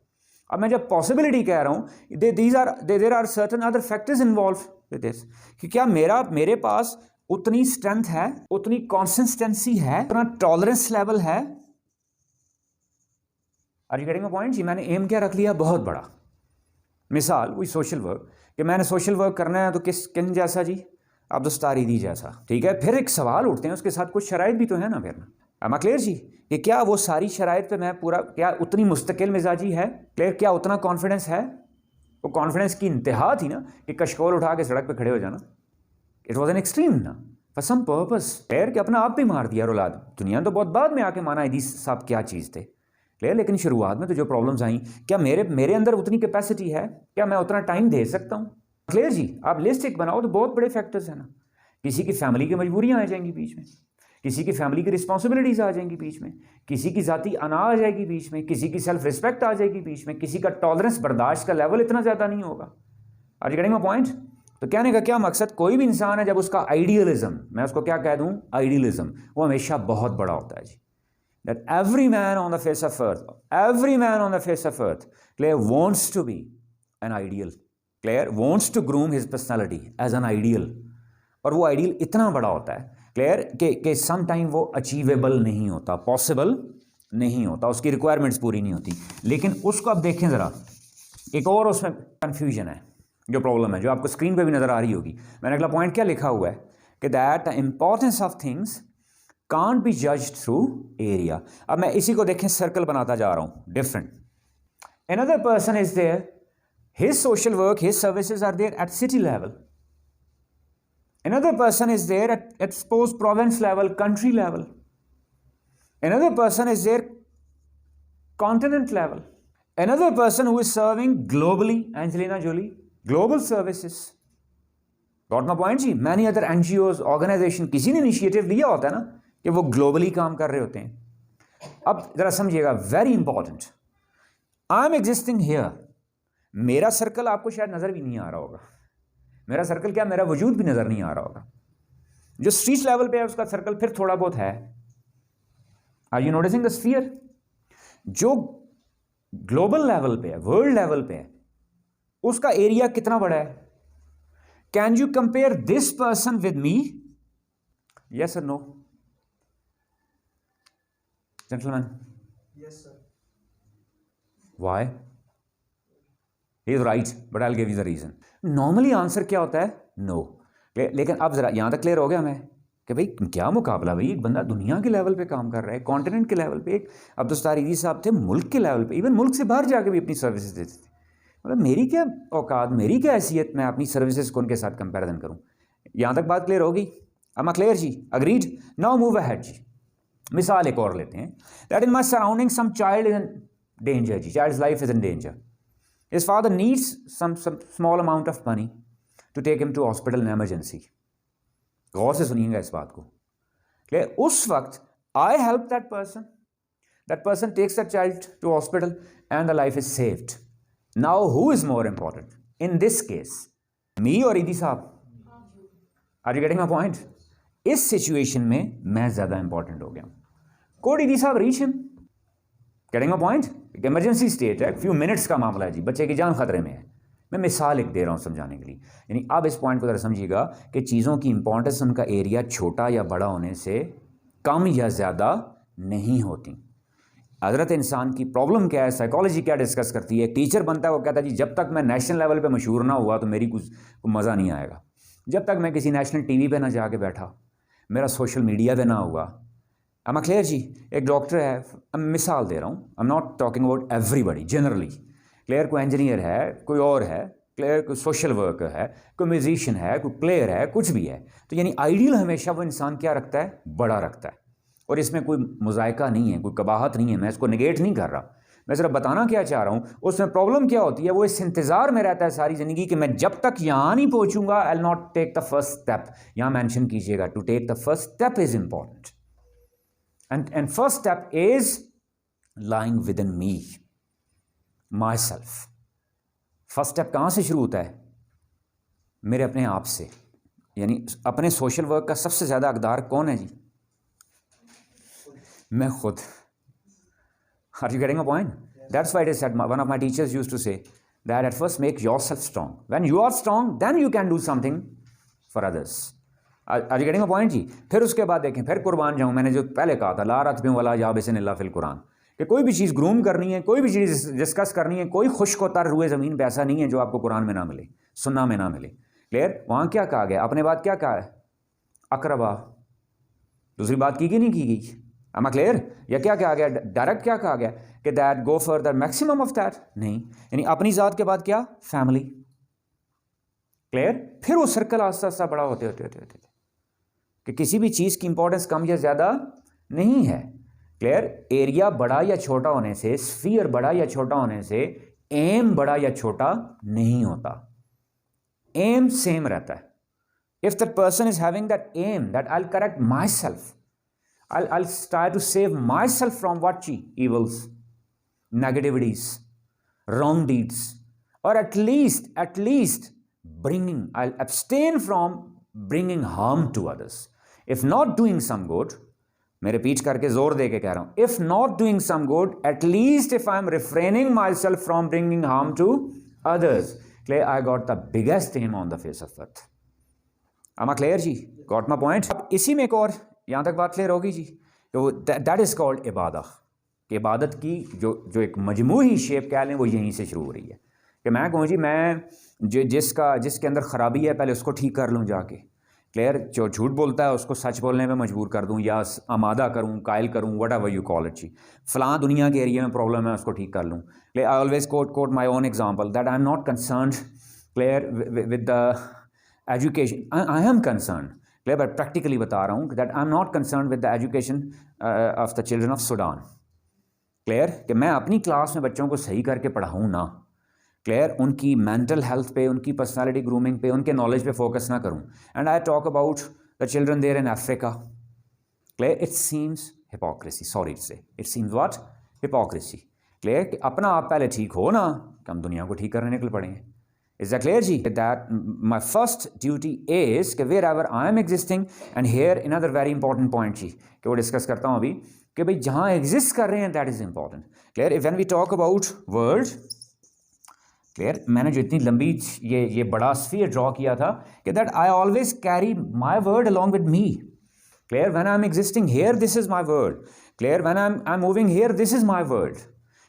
S1: اب میں جب پاسبلٹی کہہ رہا ہوں، there are certain other factors involved with this, کہ کیا میرے پاس اتنی اسٹرینتھ ہے، اتنی کانسسٹینسی ہے، اتنا ٹالرنس لیول ہے. Are you getting my point جی؟ میں نے ایم کیا رکھ لیا، بہت بڑا. مثال وہی سوشل ورک، کہ میں نے سوشل ورک کرنا ہے تو کن جیسا جی، عبدالستار ایدی جیسا. ٹھیک ہے. پھر ایک سوال اٹھتے ہیں، اس کے ساتھ کچھ شرائط بھی تو ہے نا. پھر اما کلیئر جی کہ کیا وہ ساری شرائط پہ میں پورا، کیا اتنی مستقل مزاجی ہے، کلیئر، کیا اتنا کانفیڈنس ہے؟ وہ کانفیڈنس کی انتہا تھی نا کہ کشکول اٹھا کے سڑک پہ کھڑے ہو جانا. اٹ واز این ایکسٹریم نا، فار سم پرپز. کلیئر کہ اپنا آپ بھی مار دیا اولاد. دنیا تو بہت بعد میں آ کے مانا ایدی صاحب کیا چیز تھے. کلیئر. لیکن شروعات میں تو جو پرابلمز آئیں، کیا میرے اندر اتنی کیپیسٹی ہے، کیا میں اتنا ٹائم دے سکتا ہوں؟ کلیئر جی. آپ لسٹ ایک بناؤ تو بہت بڑے فیکٹرز ہیں نا. کسی کی فیملی کی مجبوریاں آ جائیں گی بیچ میں، کسی کی فیملی کی رسپانسبلٹیز آ جائیں گی بیچ میں، کسی کی ذاتی انا آ جائے گی بیچ میں، کسی کی سیلف رسپیکٹ آ جائے گی بیچ میں، کسی کا ٹالرنس، برداشت کا لیول اتنا زیادہ نہیں ہوگا. Are you getting my point? تو کہنے کا کیا مقصد، کوئی بھی انسان ہے جب اس کا آئیڈیلزم، میں اس کو کیا کہہ دوں، آئیڈیلزم، وہ ہمیشہ بہت بڑا ہوتا ہے جی. That every man on the face of earth, clear, wants to be an ideal, clear, wants to groom his personality as an ideal. اور وہ آئیڈیل اتنا بڑا ہوتا ہے، کلیئر، کہ سم ٹائم وہ اچیویبل نہیں ہوتا، پاسبل نہیں ہوتا، اس کی ریکوائرمنٹس پوری نہیں ہوتی. لیکن اس کو اب دیکھیں ذرا، ایک اور اس میں کنفیوژن ہے. جو پرابلم ہے جو آپ کو اسکرین پہ بھی نظر آ رہی ہوگی. میں نے اگلا پوائنٹ کیا لکھا ہوا ہے کہ that the importance of things can't be judged through area. اب میں اسی کو دیکھیں سرکل بناتا جا رہا ہوں different. another person is there, his social work, his services are there at city level. Another person is there at suppose province level, country level. Another person is there continent level. Another person who is serving globally, Angelina Jolie, global services. Got my point جی. Many other NGOs, organization, کسی نے انیشیٹو لیا ہوتا ہے نا کہ وہ گلوبلی کام کر رہے ہوتے ہیں. اب ذرا سمجھیے گا, very important. I am existing here. میرا سرکل آپ کو شاید نظر بھی نہیں آ رہا ہوگا. میرا سرکل کیا, میرا وجود بھی نظر نہیں آ رہا ہوگا. جو اسٹریٹ لیول پہ ہے اس کا سرکل پھر تھوڑا بہت ہے. Are you noticing the sphere? جو گلوبل لیول پہ ہے, ورلڈ لیول پہ ہے, اس کا ایریا کتنا بڑا ہے؟ Can you compare this person with me? Yes اور no gentleman?
S2: Yes, sir.
S1: Why? He is right but I will give you the reason. Normally answer کیا ہوتا ہے؟ نو. لیکن اب ذرا یہاں تک کلیئر ہو گیا ہمیں کہ بھائی کیا مقابلہ, بھائی ایک بندہ دنیا کے لیول پہ کام کر رہا ہے, کانٹیننٹ کے لیول پہ. ایک عبدالستار ایدھی صاحب تھے ملک کے لیول پہ, ایون ملک سے باہر جا کے بھی اپنی سروسز دیتے تھے. مطلب میری کیا اوقات, میری کیا حیثیت, میں اپنی سروسز کو ان کے ساتھ کمپیریزن کروں. یہاں تک بات کلیئر ہوگی؟ اما کلیئر جی؟ اگریڈ؟ ناؤ موو اہیڈ جی. مثال ایک اور لیتے ہیں. That in my surrounding some child is in danger جی. Child's life is in danger. His father needs some small amount of money to take him to hospital in emergency. غور سے سنیے گا اس بات کو. اس وقت I help that person takes that child to hospital and the life is saved. Now who is more important in this case, me or Edhi sahib? Are you getting my point? اس سچویشن میں میں زیادہ امپورٹنٹ ہو گیا ہوں. کوڈ ایدھی صاحب ریچ ہم. Getting my point? ایک ایمرجنسی اسٹیٹ ہے, فیو منٹس کا معاملہ ہے جی, بچے کی جان خطرے میں ہے. میں مثال ایک دے رہا ہوں سمجھانے کے لیے. یعنی اب اس پوائنٹ کو ذرا سمجھیے گا کہ چیزوں کی امپورٹنس ان کا ایریا چھوٹا یا بڑا ہونے سے کم یا زیادہ نہیں ہوتی. حضرت انسان کی پرابلم کیا ہے, سائیکالوجی کیا ڈسکس کرتی ہے. ایک ٹیچر بنتا ہے وہ کہتا ہے جی جب تک میں نیشنل لیول پہ مشہور نہ ہوا تو میری کچھ مزہ نہیں آئے گا. جب تک میں کسی نیشنل ٹی وی پہ نہ جا کے بیٹھا, میرا سوشل میڈیا پہ نہ ہوا. ایم اے کلیئر جی؟ ایک ڈاکٹر ہے, مثال دے رہا ہوں, am not talking about everybody, generally. Clear کوئی انجینئر ہے, کوئی اور ہے, کلیئر کوئی سوشل ورکر ہے, کوئی میوزیشین ہے, کوئی پلیئر ہے, کچھ بھی ہے. تو یعنی آئیڈیل ہمیشہ وہ انسان کیا رکھتا ہے؟ بڑا رکھتا ہے. اور اس میں کوئی مذائقہ نہیں ہے, کوئی قباحت نہیں ہے, میں اس کو نگیٹ نہیں کر رہا. میں صرف بتانا کیا چاہ رہا ہوں, اس میں پرابلم کیا ہوتی ہے, وہ اس انتظار میں رہتا ہے ساری زندگی کہ میں جب تک یہاں نہیں پہنچوں گا I will not take the first step. یہاں مینشن کیجیے گا, to take the first step is important. And first step is lying within me, myself. First step کہاں سے شروع ہوتا ہے؟ میرے اپنے آپ سے. یعنی اپنے سوشل ورک کا سب سے زیادہ حقدار کون ہے جی؟ میں خود. Are you getting a point? That's why it is said, one of my teachers used to say that at first make yourself strong. When you are strong, then you can do something for others. Are you getting a point جی؟ پھر اس کے بعد دیکھیں, پھر قربان جاؤں. میں نے جو پہلے کہا تھا لا رتب ولا یابس الا فی القرآن, کہ کوئی بھی چیز گروم کرنی ہے, کوئی بھی چیز ڈسکس کرنی ہے, کوئی خشک و تر روئے زمین پہ ایسا نہیں ہے جو آپ کو قرآن میں نہ ملے, سننا میں نہ ملے. کلیئر؟ وہاں کیا کہا گیا؟ اپنے بات کیا کہا ہے؟ اقربا. دوسری بات کی نہیں کی گئی. اما کلیئر؟ یا کیا کہا گیا ڈائریکٹ؟ کیا کہا گیا کہ that go further maximum of that? نہیں. یعنی اپنی ذات کے بعد کیا؟ فیملی. کلیئر؟ پھر وہ سرکل آہستہ آہستہ بڑا ہوتے کہ کسی بھی چیز کی امپورٹنس کم یا زیادہ نہیں ہے. کلیئر؟ ایریا بڑا یا چھوٹا ہونے سے, اسفیئر بڑا یا چھوٹا ہونے سے ایم بڑا یا چھوٹا نہیں ہوتا. ایم سیم رہتا ہے. If that person is having that aim that I'll correct myself, I'll try to save myself from what evils, negativities, wrong deeds, or at least I'll abstain from bringing harm to others. If not doing some good, میں repeat کر کے زور دے کے کہہ رہا ہوں, if not doing some good, at least if I'm refraining myself from bringing harm to others, I got the biggest aim on the face of earth. Am I clear G? Got my point؟ اب اسی میں ایک اور یہاں تک بات کلیئر ہوگی جی. دیٹ از کالڈ عبادہ. کہ عبادت کی جو ایک مجموعی شیپ کہہ لیں وہ یہیں سے شروع ہو رہی ہے. کہ میں کہوں جی میں جس کے اندر خرابی ہے پہلے اس کو ٹھیک کر لوں جا کے. کلیئر. جو جھوٹ بولتا ہے اس کو سچ بولنے میں مجبور کر دوں یا آمادہ کروں, قائل کروں, whatever you call it جی. فلاں دنیا کے ایریا میں پرابلم ہے اس کو ٹھیک کر لوں. I always quote my own example that I am not concerned clear with the education. I am concerned clear, but practically بتا رہا ہوں that I am not concerned with the education of the children of Sudan. Clear. کہ میں اپنی کلاس میں بچوں کو صحیح کر کے پڑھاؤں نا. کلیئر. ان کی مینٹل ہیلتھ پہ, ان کی پرسنالٹی گرومنگ پہ, ان کے نالج پہ فوکس نہ کروں. And I talk about the children there in Africa. Clear. It seems hypocrisy, sorry to say, it seems what, hypocrisy. Clear. کہ اپنا آپ پہلے ٹھیک ہو نا کہ ہم دنیا کو ٹھیک کرنے نکل پڑیں گے. از دیٹ کلیئر جی؟ That my first duty is کہ wherever I am existing. And here another very important point جی کہ وہ ڈسکس کرتا ہوں ابھی کہ بھائی جہاں ایگزسٹ کر رہے ہیں that is important. Clear. When we talk about world. Clear. میں نے جو اتنی لمبی یہ بڑا اسفیئر ڈرا کیا تھا کہ that I always carry my world along with me. Clear. When I am existing here this is my world. Clear. When I am moving here this is my world.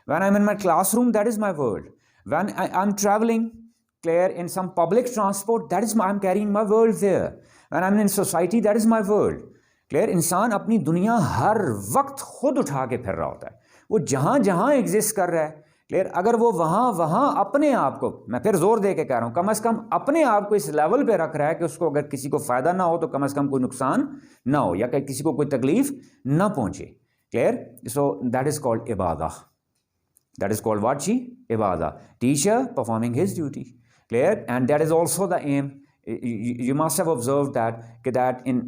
S1: When I am in my classroom that is my world. When I am travelling clear in some public transport that is I'm carrying my world there. when I'm in society that is my world. clear. انسان اپنی دنیا ہر وقت خود اٹھا کے پھر رہا ہوتا ہے. وہ جہاں جہاں ایگزسٹ کر رہا ہے. کلیئر. اگر وہ وہاں اپنے آپ کو, میں پھر زور دے کے کہہ رہا ہوں, کم از کم اپنے آپ کو اس لیول پہ رکھ رہا ہے کہ اس کو اگر کسی کو فائدہ نہ ہو تو کم از کم کوئی نقصان نہ ہو یا کہ کسی کو کوئی تکلیف نہ پہنچے. Clear. So that is called عبادہ. دیٹ از کالڈ واٹ جی؟ عبادہ. Teacher performing his duty. Clear. And that is also the aim. You must have observed that in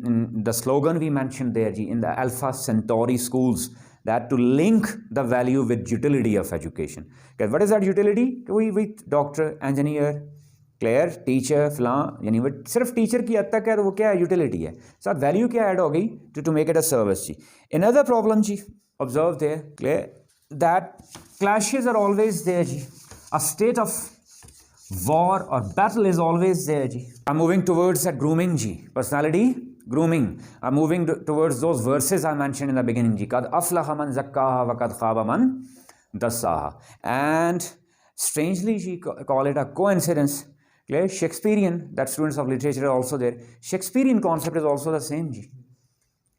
S1: the slogan we mentioned there in the Alpha Centauri schools, that to link the value with utility of education. Okay, what is that utility? We doctor, engineer, clear, teacher, فلاں, یعنی وہ صرف ٹیچر کی حد تک ہے تو وہ کیا ہے؟ یوٹیلیٹی ہے. ساتھ ویلیو کیا ایڈ ہو گئی to make it a service G. Another problem G observe there, clear, that clashes are always there G. A state of war or battle is always there ji. I'm moving towards that grooming ji, personality grooming. I'm moving towards those verses I mentioned in the beginning ji. Qad aflaha man zakkaha wa qad khaba man dassaha. And strangely ji call it a coincidence. Clear. Shakespearean, that students of literature are also there. Shakespearean concept is also the same ji.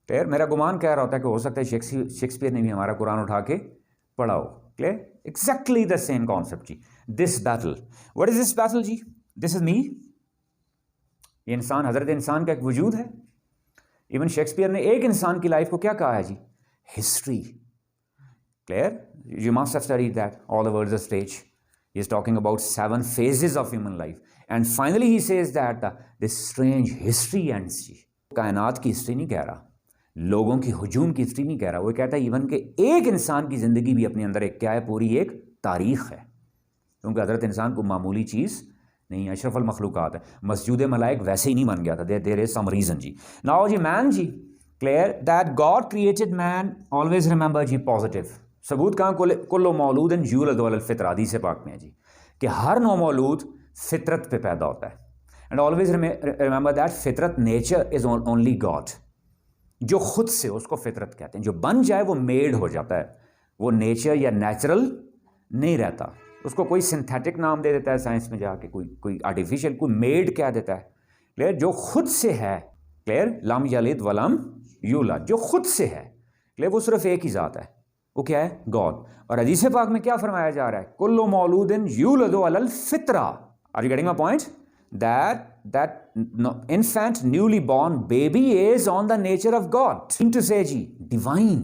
S1: Clear. میرا گمان کہہ رہا ہوتا ہے کہ ہو سکتا ہے شیکسپیئر نے بھی ہمارا قرآن اٹھا کے پڑھا ہو. Clear. Exactly the same concept G. This battle. What is this battle G? This is me. یہ انسان, حضرت انسان کا ایک وجود ہے. ایون شیکسپیئر نے ایک انسان کی لائف کو کیا کہا ہے جی؟ History. Clear. You must have studied that. All the words of stage. He is talking about 7 phases of human life. And finally he says that this strange history ends جی. کائنات کی ہسٹری نہیں کہہ رہا, لوگوں کی ہجوم کی ہسٹری نہیں کہہ رہا. وہ کہتا ہے ایون کہ ایک انسان کی زندگی بھی اپنے اندر ایک کیا ہے؟ پوری ایک تاریخ ہے. کیونکہ حضرت انسان کو معمولی چیز نہیں, اشرف المخلوقات ہے. مسجود ملائک ویسے ہی نہیں بن گیا تھا. دیر از سم ریزن جی. ناؤ جی مین جی. Clear. That God created man, always remember جی پازیٹیو. ثبوت کہاں؟ کل مولود یولد علی الفطرہ, حدیث پاک میں ہے جی کہ ہر نو مولود فطرت پہ پیدا ہوتا ہے. اینڈ آلویز ریمبر دیٹ فطرت نیچر از اونلی گاڈ. جو خود سے, اس کو فطرت کہتے ہیں. جو بن جائے وہ میڈ ہو جاتا ہے, وہ نیچر یا نیچرل نہیں رہتا. اس کو کوئی سنتھیٹک نام دے دیتا ہے سائنس میں جا کے, کوئی آرٹیفیشیل, کوئی میڈ کہہ دیتا ہے. کلیئر. جو خود سے ہے. کلیئر. لم یلد ولم یولد, جو خود سے ہے. کلیئر. وہ صرف ایک ہی ذات ہے, وہ کیا ہے؟ گاڈ. اور حدیث پاک میں کیا فرمایا جا رہا ہے؟ کل مولود یولد علی الفطرہ. Are you getting my point? that infant newly born baby is on the nature of God. To say ji, divine.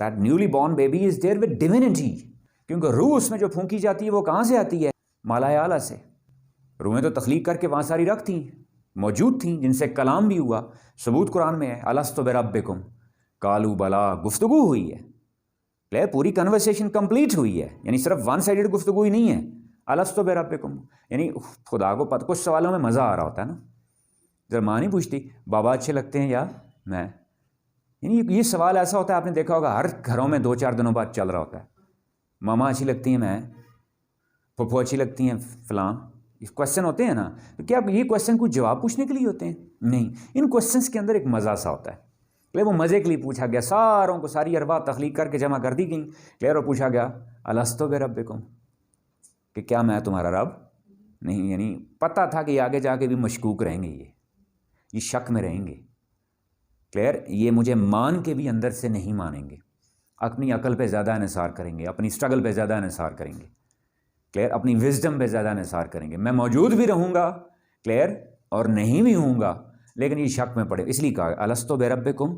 S1: That newly born baby is there with divinity. کیونکہ روح اس میں جو پھونکی جاتی ہے وہ کہاں سے آتی ہے؟ مالائے اعلیٰ سے. روحیں تو تخلیق کر کے وہاں ساری رکھ تھیں, موجود تھیں, جن سے کلام بھی ہوا. ثبوت قرآن میں ہے, الستو بربکم قالوا بلا, گفتگو ہوئی ہے. پوری کنورسیشن کمپلیٹ ہوئی ہے, یعنی صرف ون سائیڈڈ گفتگو ہی نہیں ہے. الستو بربکم, یعنی خدا کو پتہ, کچھ سوالوں میں مزہ آ رہا ہوتا ہے نا. ذرا ماں نہیں پوچھتی بابا اچھے لگتے ہیں یا میں, یعنی یہ سوال ایسا ہوتا ہے, آپ نے دیکھا ہوگا ہر گھروں میں 2-4 دنوں بعد چل رہا ہوتا ہے. ماما اچھی لگتی ہیں میں, پھپھو اچھی لگتی ہیں فلاں. یہ کویشچن ہوتے ہیں نا, تو کیا یہ کویشچن کچھ جواب پوچھنے کے لیے ہوتے ہیں؟ نہیں. ان کویشچنس کے اندر ایک مزہ سا ہوتا ہے. وہ مزے کے لیے پوچھا گیا, ساروں کو ساری ارواح تخلیق کر کے جمع کر دی گئیں. اور پوچھا گیا الستو بربکم, کہ کیا میں تمہارا رب نہیں، یعنی پتہ تھا کہ آگے جا کے بھی مشکوک رہیں گے، یہ شک میں رہیں گے. کلیئر؟ یہ مجھے مان کے بھی اندر سے نہیں مانیں گے، اپنی عقل پہ زیادہ انحصار کریں گے، اپنی اسٹرگل پہ زیادہ انحصار کریں گے. کلیئر؟ اپنی وزڈم پہ زیادہ انحصار کریں گے. میں موجود بھی رہوں گا، کلیئر، اور نہیں بھی ہوں گا، لیکن یہ شک میں پڑے. اس لیے کہا الستو بربکم،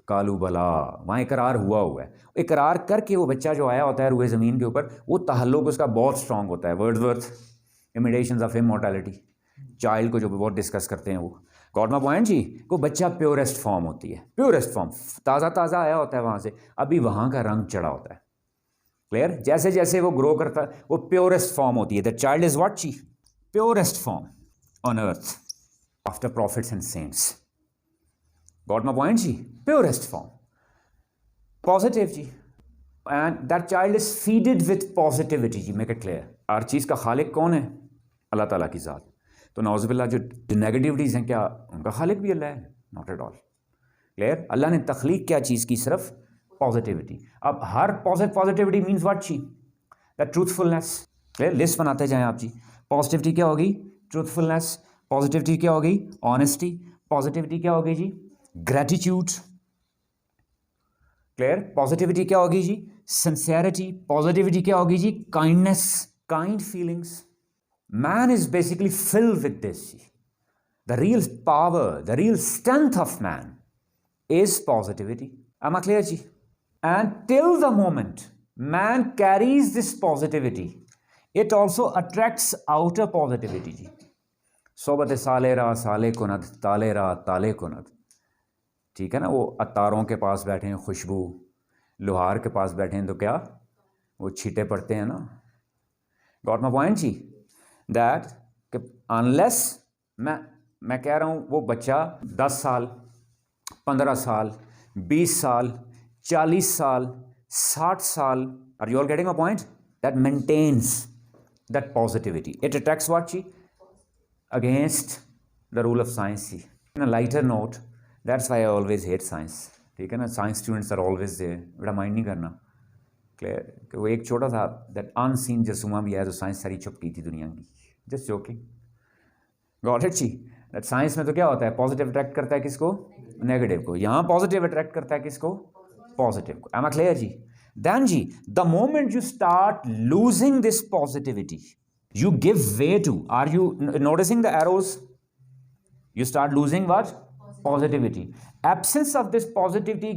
S1: قالوا بلا، وہاں اقرار ہوا ہے. اقرار کر کے وہ بچہ جو آیا ہوتا ہے روئے زمین کے اوپر، وہ تعلق اس کا بہت اسٹرانگ ہوتا ہے. ورڈزورتھ امیٹیشنز آف امورٹیلٹی، چائلڈ کو جو بہت ڈسکس کرتے ہیں وہ گاٹ مائی پوائنٹ جی. کو بچہ پیورسٹ فارم ہوتی ہے، پیورسٹ فارم، تازہ آیا ہوتا ہے وہاں سے، ابھی وہاں کا رنگ چڑھا ہوتا ہے. کلیئر؟ جیسے جیسے وہ گرو کرتا ہے وہ پیورسٹ فارم ہوتی ہے. دا چائلڈ از واٹ جی؟ Purest form on earth after prophets and saints. Got my point جی؟ پیورسٹ فارم، پازیٹیو جی. And that child is fed with positivity جی. Make it clear. ہر چیز کا خالق کون ہے؟ اللہ تعالیٰ کی ذات. تو نعوذ باللہ جو نیگیٹیوٹیز ہیں، کیا ان کا خالق بھی اللہ ہے؟ Not at all. کلیئر؟ اللہ نے تخلیق کیا چیز کی؟ صرف پازیٹیوٹی. اب ہر پازیٹیوٹی مینس واٹ جی؟ The truthfulness. کلیئر؟ لسٹ بناتے جائیں آپ جی. پازیٹیوٹی کیا ہوگی؟ ٹروتھفلنس. پازیٹیوٹی کیا ہوگی؟ آنیسٹی. پازیٹیوٹی کیا ہوگی جی؟ گریٹیٹیوڈ. کلیئر؟ پازیٹیوٹی کیا ہوگی جی؟ سنسیئرٹی. پازیٹیوٹی کیا ہوگی جی؟ Kindness, kind feelings. Man is basically filled with this. The real power, the real strength of man is positivity. Am I clear ji? And till the moment man carries this positivity, it also attracts outer positivity ji. صحبت سالے را سالے کند، تالے را تالے کند. ٹھیک ہے نا؟ وہ اتاروں کے پاس بیٹھے ہیں خوشبو، لوہار کے پاس بیٹھے ہیں تو کیا وہ چھیٹے پڑتے ہیں نا. گاٹ مائی پوائنٹ جی؟ دیٹ کہ انلیس میں کہہ رہا ہوں وہ بچہ 10 سال، 15 سال، 20 سال، 40 سال، 60 سال، are you all getting a point? That maintains that positivity. It attracts what جی؟ Against the role of science جی. In a lighter note, that's why I always hate science. ٹھیک ہے نا؟ Science students are always there, بیٹا مائنڈ نہیں کرنا. کلیئر؟ کہ وہ ایک چھوٹا سا دیٹ ان سین جرثومہ بھی ہے تو سائنس ساری چھپ کی تھی دنیا کی. Just joking. گاٹ اٹ جی؟ دیٹ سائنس میں تو کیا ہوتا ہے؟ پازیٹیو اٹریکٹ کرتا ہے کس کو؟ نیگیٹو کو. یہاں پازیٹیو اٹریکٹ کرتا ہے کس کو؟ پازیٹیو کو. ایم آئی کلیئر جی؟ دین جی the moment you start losing this positivity, you give way to, are you noticing the arrows? You start losing what? positivity. Absence of this positivity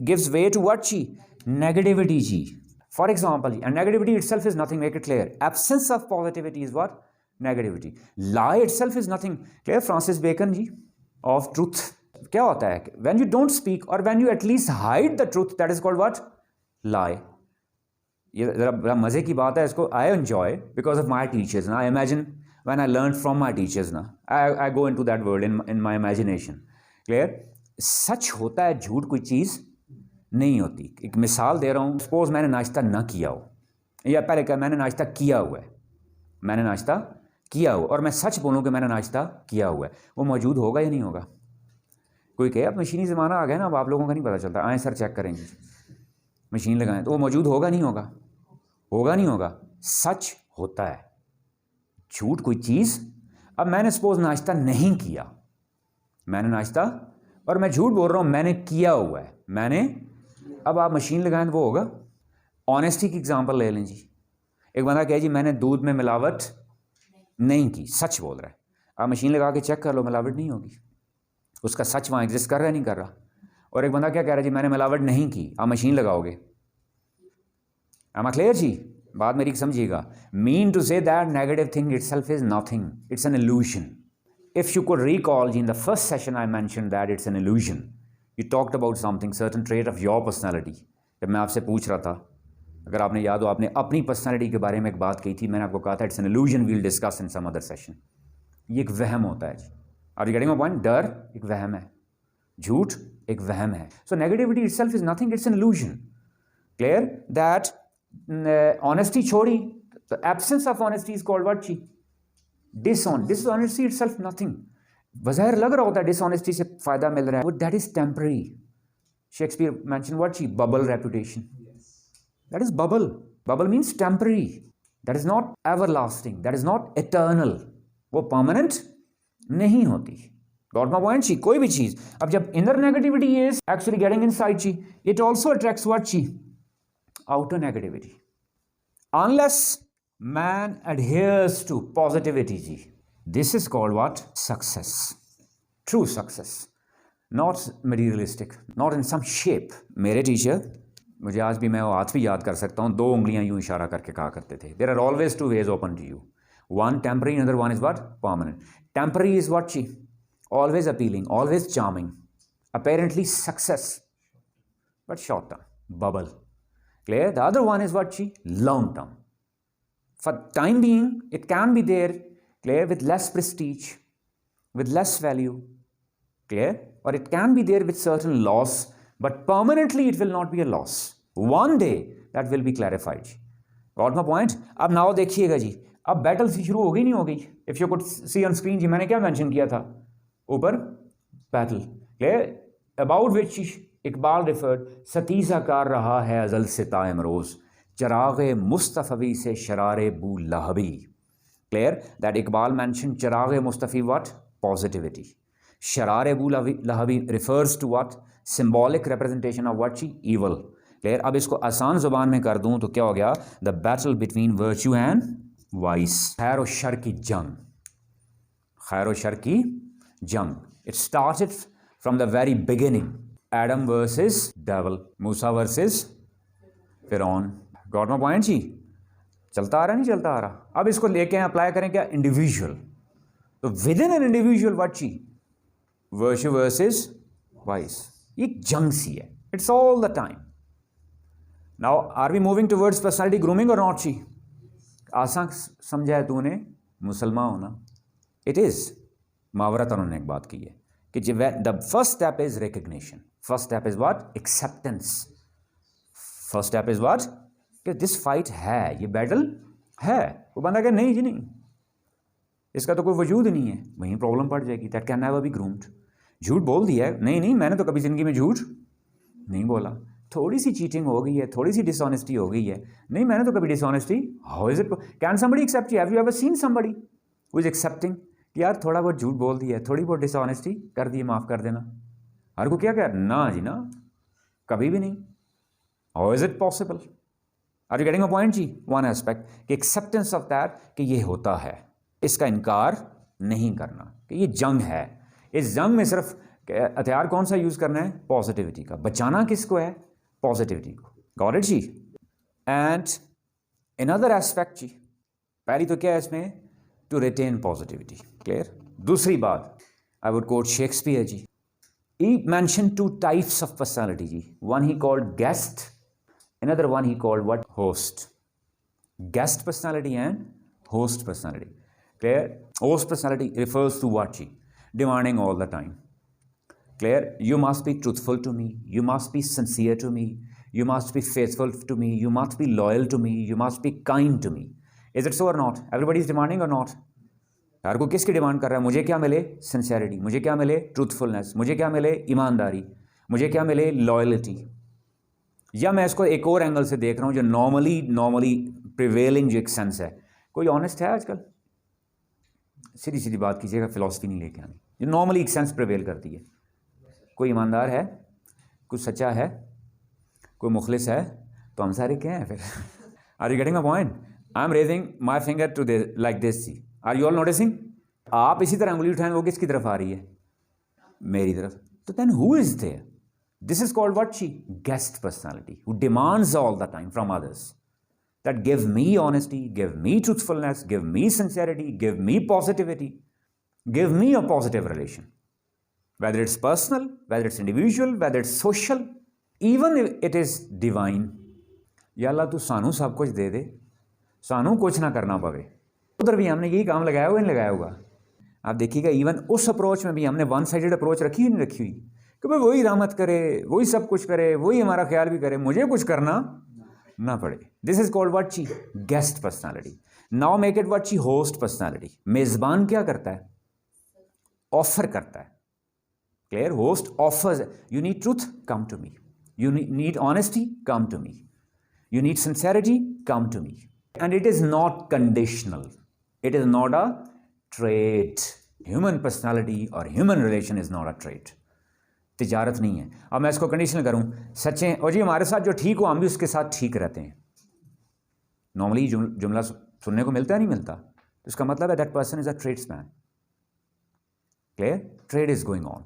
S1: gives way to what ji? Negativity ji. For example, and negativity itself is nothing, make it clear. Absence of positivity is what? Negativity. Lie itself is nothing. Clear? Francis Bacon ji of truth. کیا ہوتا ہے؟ when you don't speak or when you at least hide the truth, that is called what? Lie. یہ ذرا مزے کی بات ہے. اس کو I enjoy because of my teachers. Now I imagine when I learned from my teachers, now I go into that world in my imagination. Clear? سچ ہوتا ہے، جھوٹ کوئی چیز نہیں ہوتی. ایک مثال دے رہا ہوں. سپوز میں نے ناشتہ نہ کیا ہو، یا پہلے کہ میں نے ناشتہ کیا ہوا ہے، میں نے ناشتہ کیا ہوا، اور میں سچ بولوں کہ میں نے ناشتہ کیا ہوا ہے، وہ موجود ہوگا یا نہیں ہوگا؟ کوئی کہے اب مشینی زمانہ آ گیا نا، اب آپ لوگوں کا نہیں پتہ چلتا، آئیں سر چیک کریں گے، مشین لگائیں تو وہ موجود ہوگا نہیں ہوگا؟ ہوگا نہیں ہوگا؟ سچ ہوتا ہے، جھوٹ کوئی چیز. اب میں نے سپوز ناشتہ نہیں کیا، میں نے ناشتہ، اور میں جھوٹ بول رہا ہوں میں نے کیا ہوا ہے، میں نے، اب آپ مشین لگائیں تو وہ ہوگا. آنیسٹی کی اگزامپل لے لیں جی. ایک بندہ کہے جی میں نے دودھ میں ملاوٹ نہیں کی، سچ بول رہا ہے. آپ مشین لگا کے چیک کر لو، ملاوٹ نہیں ہوگی، اس کا سچ وہاں ایگزسٹ کر رہا ہے نہیں کر رہا. اور ایک بندہ کیا کہہ رہا ہے جی میں نے ملاوٹ نہیں کی، آپ مشین لگاؤ گے. ایم آئی کلیئر جی؟ بات میری سمجھیے گا. Mean to say that negative thing itself is nothing, it's an illusion. If you could recall, in the first session I mentioned that it's an illusion. You talked about something, certain trait of your personality. جب میں آپ سے پوچھ رہا تھا، اگر آپ نے یاد ہو، آپ نے اپنی پرسنالٹی کے بارے میں ایک بات کہی تھی، میں نے آپ کو کہا تھا it's an illusion, we'll discuss in some other session. یہ ایک وہم ہوتا ہے جی. Are you getting my point? ڈر ایک وہم ہے، جھوٹ ایک وہم ہے. So negativity itself is nothing, it's an illusion. Clear? That honesty چھوڑی، the absence of honesty is called what? Dishonesty itself nothing. بظاہر لگ رہا ہوتا ہے ڈس آنیسٹی سے فائدہ مل رہا ہے، that is temporary. Shakespeare mention what جی؟ Bubble reputation. That is bubble. Bubble means temporary. that is not everlasting, that is not eternal, وہ permanent نہیں ہوتی. Got my point? کوئی بھی چیز اب جب inner negativity is actually getting inside, it also attracts what? Outer negativity. Unless man adheres to positivity, this is called what? Success. True success. Not materialistic, not in some shape. میرے ٹیچر مجھے آج بھی میں وہ آج بھی یاد کر سکتا ہوں, 2 انگلیاں یوں اشارہ کر کے کہا کرتے تھے, there are always 2 ways open to you. One temporary, another one is what? Permanent. Temporary is what? Always appealing, always charming, apparently success, but short term, bubble. Clear? The other one is what? Long term. For time being, it can be there, clear, with less prestige, with less value, clear, or it can be there with certain loss, but permanently it will not be a loss. One day that will be clarified. Got my point? اب now دیکھیے گا جی, اب بیٹل سی شروع ہو گئی نہیں ہو گئی. If you could see on screen, جی میں نے کیا مینشن کیا تھا اوپر؟ Battle, clear, about which Iqbal referred, ستیزہ کار رہا ہے ازل سے تا امروز, چراغ مصطفی سے شرار بو لہبی. Clear? That Iqbal mentioned چراغ مصطفی what? Positivity. شرار Abu لہبی refers to what? Symbolic representation of what? Evil. Clear? اب اس کو آسان زبان میں کر دوں تو کیا ہو گیا؟ The battle between virtue and vice. خیر و شر کی جنگ. خیر و شر کی جنگ. It started from the very beginning. Adam versus devil. Musa versus Fir'aun. Got my point جی؟ چلتا آ رہا نہیں چلتا آ رہا. اب اس کو لے کے اپلائی کریں کیا؟ انڈیویژل. تو with in an individual what چی؟ virtue versus vice. ایک جنگ سی ہے. It's all the time. Now, are we moving towards personality grooming or not چی؟ آسان سمجھا ہے تو نے مسلمان ہونا. It is. ماورت انہوں نے ایک بات کی ہے کہ the first step is recognition. First step is what? Acceptance. First step is what? کہ دس فائٹ ہے, یہ بیٹل ہے. وہ بندہ کہ نہیں جی نہیں, اس کا تو کوئی وجود نہیں ہے, وہیں پرابلم پڑ جائے گی. That can never be groomed. جھوٹ بول دیا ہے, نہیں نہیں میں نے تو کبھی زندگی میں جھوٹ نہیں بولا. تھوڑی سی چیٹنگ ہو گئی ہے, تھوڑی سی ڈس آنیسٹی ہو گئی ہے, نہیں میں نے تو کبھی dishonesty. How is it can somebody accept you? Have you ever seen somebody who is accepting کہ یار تھوڑا بہت جھوٹ بول دیا ہے, تھوڑی بہت ڈس آنیسٹی کر دی, معاف کر دینا. ہر کو کیا کہہ نا جی نا, کبھی بھی نہیں. How is it possible? Are you getting a point جی؟ ون ایسپیکٹ کہ ایکسیپٹنس آف دیٹ کہ یہ ہوتا ہے, اس کا انکار نہیں کرنا کہ یہ جنگ ہے. اس جنگ میں صرف ہتھیار کون سا یوز کرنا ہے؟ پازیٹیوٹی کا. بچانا کس کو ہے؟ پازیٹیوٹی کو. گاٹ اٹ جی؟ اینڈ انادر ایسپیکٹ جی, پہلی تو کیا ہے اس میں؟ To retain positivity. کلیئر؟ دوسری بات آئی وڈ کوٹ شیکسپیئر جی. He mentioned 2 types of personality ji. One he called guest, another one he called what? Host. Guest personality and host personality. Clear? Host personality refers to what ji? Demanding all the time. Clear? You must be truthful to me. You must be sincere to me. You must be faithful to me. You must be loyal to me. You must be kind to me. Is it so or not? Everybody is demanding or not? ہر کو کس کی ڈیمانڈ کر رہا ہے؟ مجھے کیا ملے؟ سنسیئرٹی. مجھے کیا ملے؟ ٹروتھفلنس. مجھے کیا ملے؟ ایمانداری. مجھے کیا ملے؟ لائلٹی. یا میں اس کو ایک اور اینگل سے دیکھ رہا ہوں جو نارملی پریویلنگ جو ایک سینس ہے. کوئی آنیسٹ ہے آج کل؟ سیدھی بات کیجیے گا, فلاسفی نہیں لے کے آنی. جو نارملی ایک سینس پریویل کرتی ہے. کوئی ایماندار ہے؟ کوئی سچا ہے؟ کوئی مخلص ہے؟ تو ہم سارے کیا ہیں پھر؟ Are you getting a point? I am raising my finger to like this see. Are you all noticing? آپ اسی طرح انگلی اٹھائیں, وہ کس کی طرف آ رہی ہے؟ میری طرف. تو then who is there? This is called what جی؟ Guest personality who demands all the time from others. That give me honesty, give me truthfulness, give me sincerity, give me positivity, give me a positive relation. Whether it's personal, whether it's individual, whether it's social, even it is divine. یا اللہ تو سانو سب کچھ دے دے, سانو کچھ نہ کرنا پوے. ادھر بھی ہم نے یہی کام لگایا ہوا نہیں لگایا ہوگا. آپ دیکھیے گا ایون اس اپروچ میں بھی ہم نے ون سائڈڈ اپروچ رکھی ہوئی نہیں رکھی ہوئی کہ بھائی وہی رحمت کرے, وہی سب کچھ کرے, وہی ہمارا خیال بھی کرے, مجھے کچھ کرنا نہ پڑے. دس از کالڈ واٹ چی؟ Guest personality. Now make it what چی؟ Host personality. میزبان کیا کرتا ہے؟ آفر کرتا ہے. Clear? Host offers. You need truth, come to me. You need honesty, come to me. You need sincerity, come to me. And it is not conditional. It is not a trait. Human personality or human relation is not a trait. تجارت نہیں ہے. اب میں اس کو کنڈیشنل کروں, سچیں اور جی ہمارے ساتھ جو ٹھیک ہو ہم بھی اس کے ساتھ ٹھیک رہتے ہیں. نارملی جملہ سننے کو ملتا ہے نہیں ملتا, تو اس کا مطلب ہے that person is a tradesman. Clear? Trade is going on.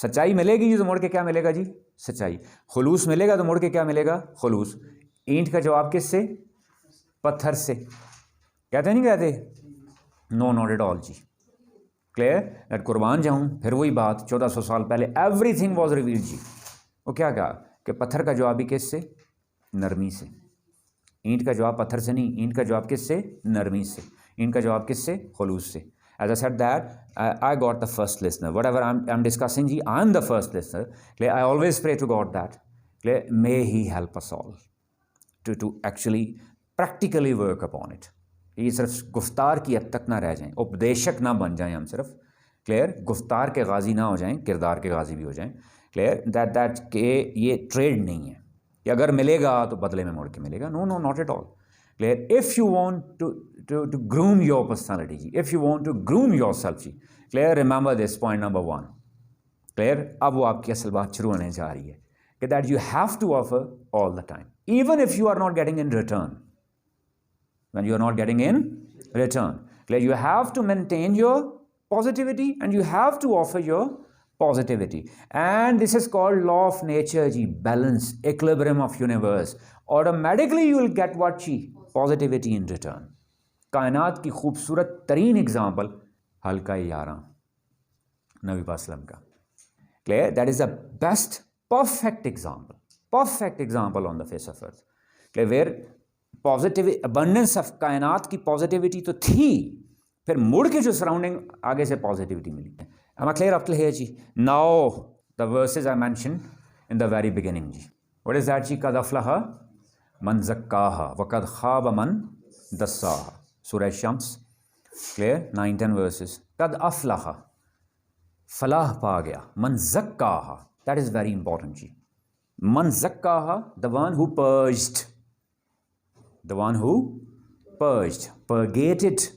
S1: سچائی ملے گی جی تو مڑ کے کیا ملے گا جی؟ سچائی. خلوص ملے گا تو مڑ کے کیا ملے گا؟ خلوص. اینٹ کا جواب کس سے؟ پتھر سے. کہتے نہیں کہتے؟ نو ناٹ ایٹ آل جی. کلیئر؟ دیٹ قربان جاؤں پھر وہی بات 1400 سال پہلے ایوری تھنگ واز ریویلڈ جی. وہ کیا کہا کہ پتھر کا جواب بھی کس سے؟ نرمی سے. اینٹ کا جواب پتھر سے نہیں, اینٹ کا جواب کس سے؟ نرمی سے. اینٹ کا جواب کس سے؟ خلوص سے. As I said that, I got the first listener. Whatever I'm discussing, I am the first listener. I always pray to God that may He help us all to actually practically work upon it. یہ صرف گفتار کی حد تک نہ رہ جائیں, اپدیشک نہ بن جائیں ہم صرف. کلیئر؟ گفتار کے غازی نہ ہو جائیں, کردار کے غازی بھی ہو جائیں. کلیئر؟ دیٹ کہ یہ ٹریڈ نہیں ہے کہ اگر ملے گا تو بدلے میں مڑ کے ملے گا. No not at all. Clear? If you want to groom your personality, if you want to groom yourself, clear? Remember this point number 1. Clear? اب وہ آپ کی اصل بات شروع ہونے جا رہی ہے کہ that you have to offer all the time, even if you are not getting in return. When you are not getting in return, clear? You have to maintain your positivity and you have to offer your positivity. And this is called law of nature, balance, equilibrium of universe. Automatically you will get what? Positivity in return. کائنات کی خوبصورت ترین اگزامپل حلقہ 11 نبی پاک صلی اللہ علیہ وسلم کا. Clear? That is the best perfect example on the face of earth. Clear? Where positive abundance of کائنات کی پازیٹیوٹی تو تھی, پھر مڑ کے جو سراؤنڈنگ آگے سے پازیٹیوٹی ملی. Am I clear up till here G? Now the verses I mentioned in the very beginning G. What is that جی؟ قد افلح من زکاہا وقد خواب من دساہا. سورہ شمس. کلیئر؟ 9-10 verses. قد افلح, فلاح پا گیا. من زکاہا, that is very important جی. من زکاہا, the one who purged, purgated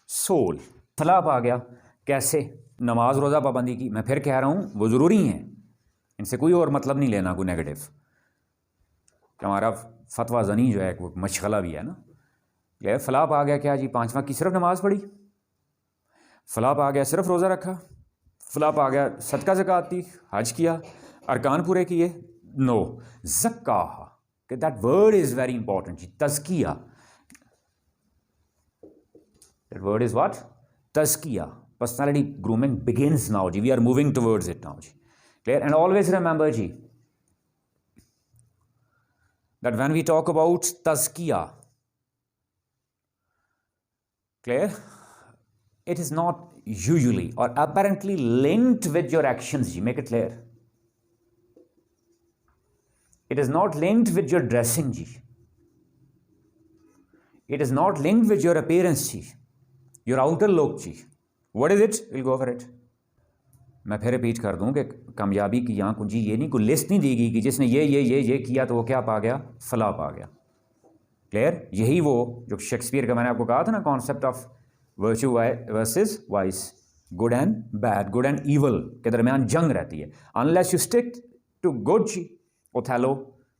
S1: soul. فلاح پا گیا. کیسے؟ نماز روزہ پابندی کی. میں پھر کہہ رہا ہوں وہ ضروری ہیں, ان سے کوئی اور مطلب نہیں لینا کوئی نیگیٹو. ہمارا فتویٰ زنی جو ہے وہ مشغلہ بھی ہے نا. یہ فلاح پا گیا کیا جی؟ 5 وقت کی صرف نماز پڑھی. فلاح پا گیا صرف روزہ رکھا. فلاح پا گیا صدقہ زکوٰۃ دی, حج کیا, ارکان پورے کیے. نو. زکاہ, کہ that word is very important جی. تزکیہ, دیٹ ورڈ از واٹ؟ تزکیہ. Personality grooming begins now ji. We are moving towards it now ji. Clear? And always remember ji that when we talk about tazkiyah, clear? It is not usually or apparently linked with your actions ji. Make it clear. It is not linked with your dressing ji. It is not linked with your appearance ji. Your outer look ji. What is it? We'll go over it. میں پھر ریپیٹ کر دوں کہ کامیابی کی یہاں کنجی یہ نہیں, کوئی لسٹ نہیں دی گئی کہ جس نے یہ کیا تو وہ کیا پا گیا؟ فلاح پا گیا. کلیئر؟ یہی وہ جو شیکسپیئر کا میں نے آپ کو کہا تھا نا, concept of virtue versus vice, good and bad, good and evil کے درمیان جنگ رہتی ہے. Unless you stick to good جی. اوتھیلو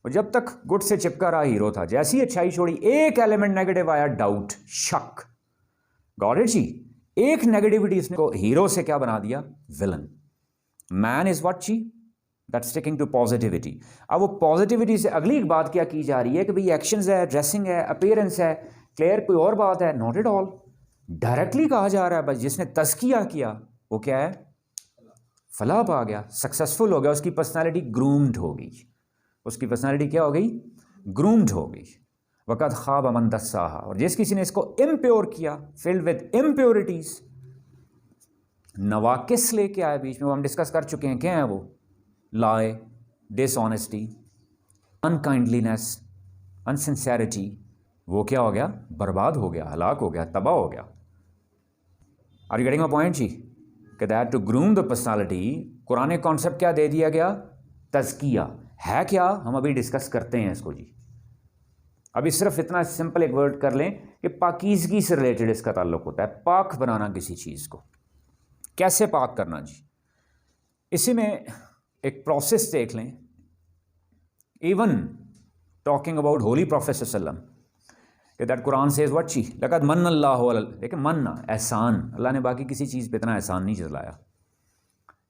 S1: جب تک گڈ سے چپکا رہا ہیرو تھا, جیسی اچھائی چھوڑی ایک ایلیمنٹ نیگیٹو آیا, ڈاؤٹ, شک. گاٹ اٹ جی؟ ایک نیگیٹیوٹی اس نے کو ہیرو سے کیا بنا دیا؟ ولن. مین از واٹ جی؟ That sticking to positivity. اب وہ پازیٹیوٹی سے اگلی ایک بات کیا کی جا رہی ہے کہ بھئی ایکشنز ہے, ڈریسنگ ہے, اپیئرنس ہے. کلیئر؟ کوئی اور بات ہے؟ Not at all. ڈائریکٹلی کہا جا رہا ہے بس جس نے تزکیہ کیا وہ کیا ہے؟ فلاح پا گیا, سکسیزفل ہو گیا, اس کی پرسنالٹی گرومڈ ہو گئی. اس کی پرسنالٹی کیا ہو گئی؟ گرومڈ ہو گئی. وقت خواب من دساہا, اور جس کسی نے اس کو امپیور کیا, فلڈ ود امپیورٹیز, نواقص لے کے آئے بیچ میں, وہ ہم ڈسکس کر چکے ہیں. کیا ہیں وہ؟ لائے, ڈس آنیسٹی, انکائنڈلینس, انسنسیریٹی. وہ کیا ہو گیا؟ برباد ہو گیا, ہلاک ہو گیا, تباہ ہو گیا. Are you getting my point جی؟ کہ that to groom the personality, Quran concept کیا دے دیا گیا؟ تزکیہ. ہے کیا؟ ہم ابھی ڈسکس کرتے ہیں اس کو جی. ابھی صرف اتنا سمپل ایک ورڈ کر لیں کہ پاکیزگی سے ریلیٹڈ اس کا تعلق ہوتا ہے، پاک بنانا کسی چیز کو، کیسے پاک کرنا جی. اسی میں ایک پروسیس دیکھ لیں. Even talking about holy prophet صلی اللہ علیہ وسلم کہ دیٹ قرآن سیز وٹ چی لقد من اللہ لیکن مننا احسان، اللہ نے باقی کسی چیز پہ اتنا احسان نہیں جتلایا.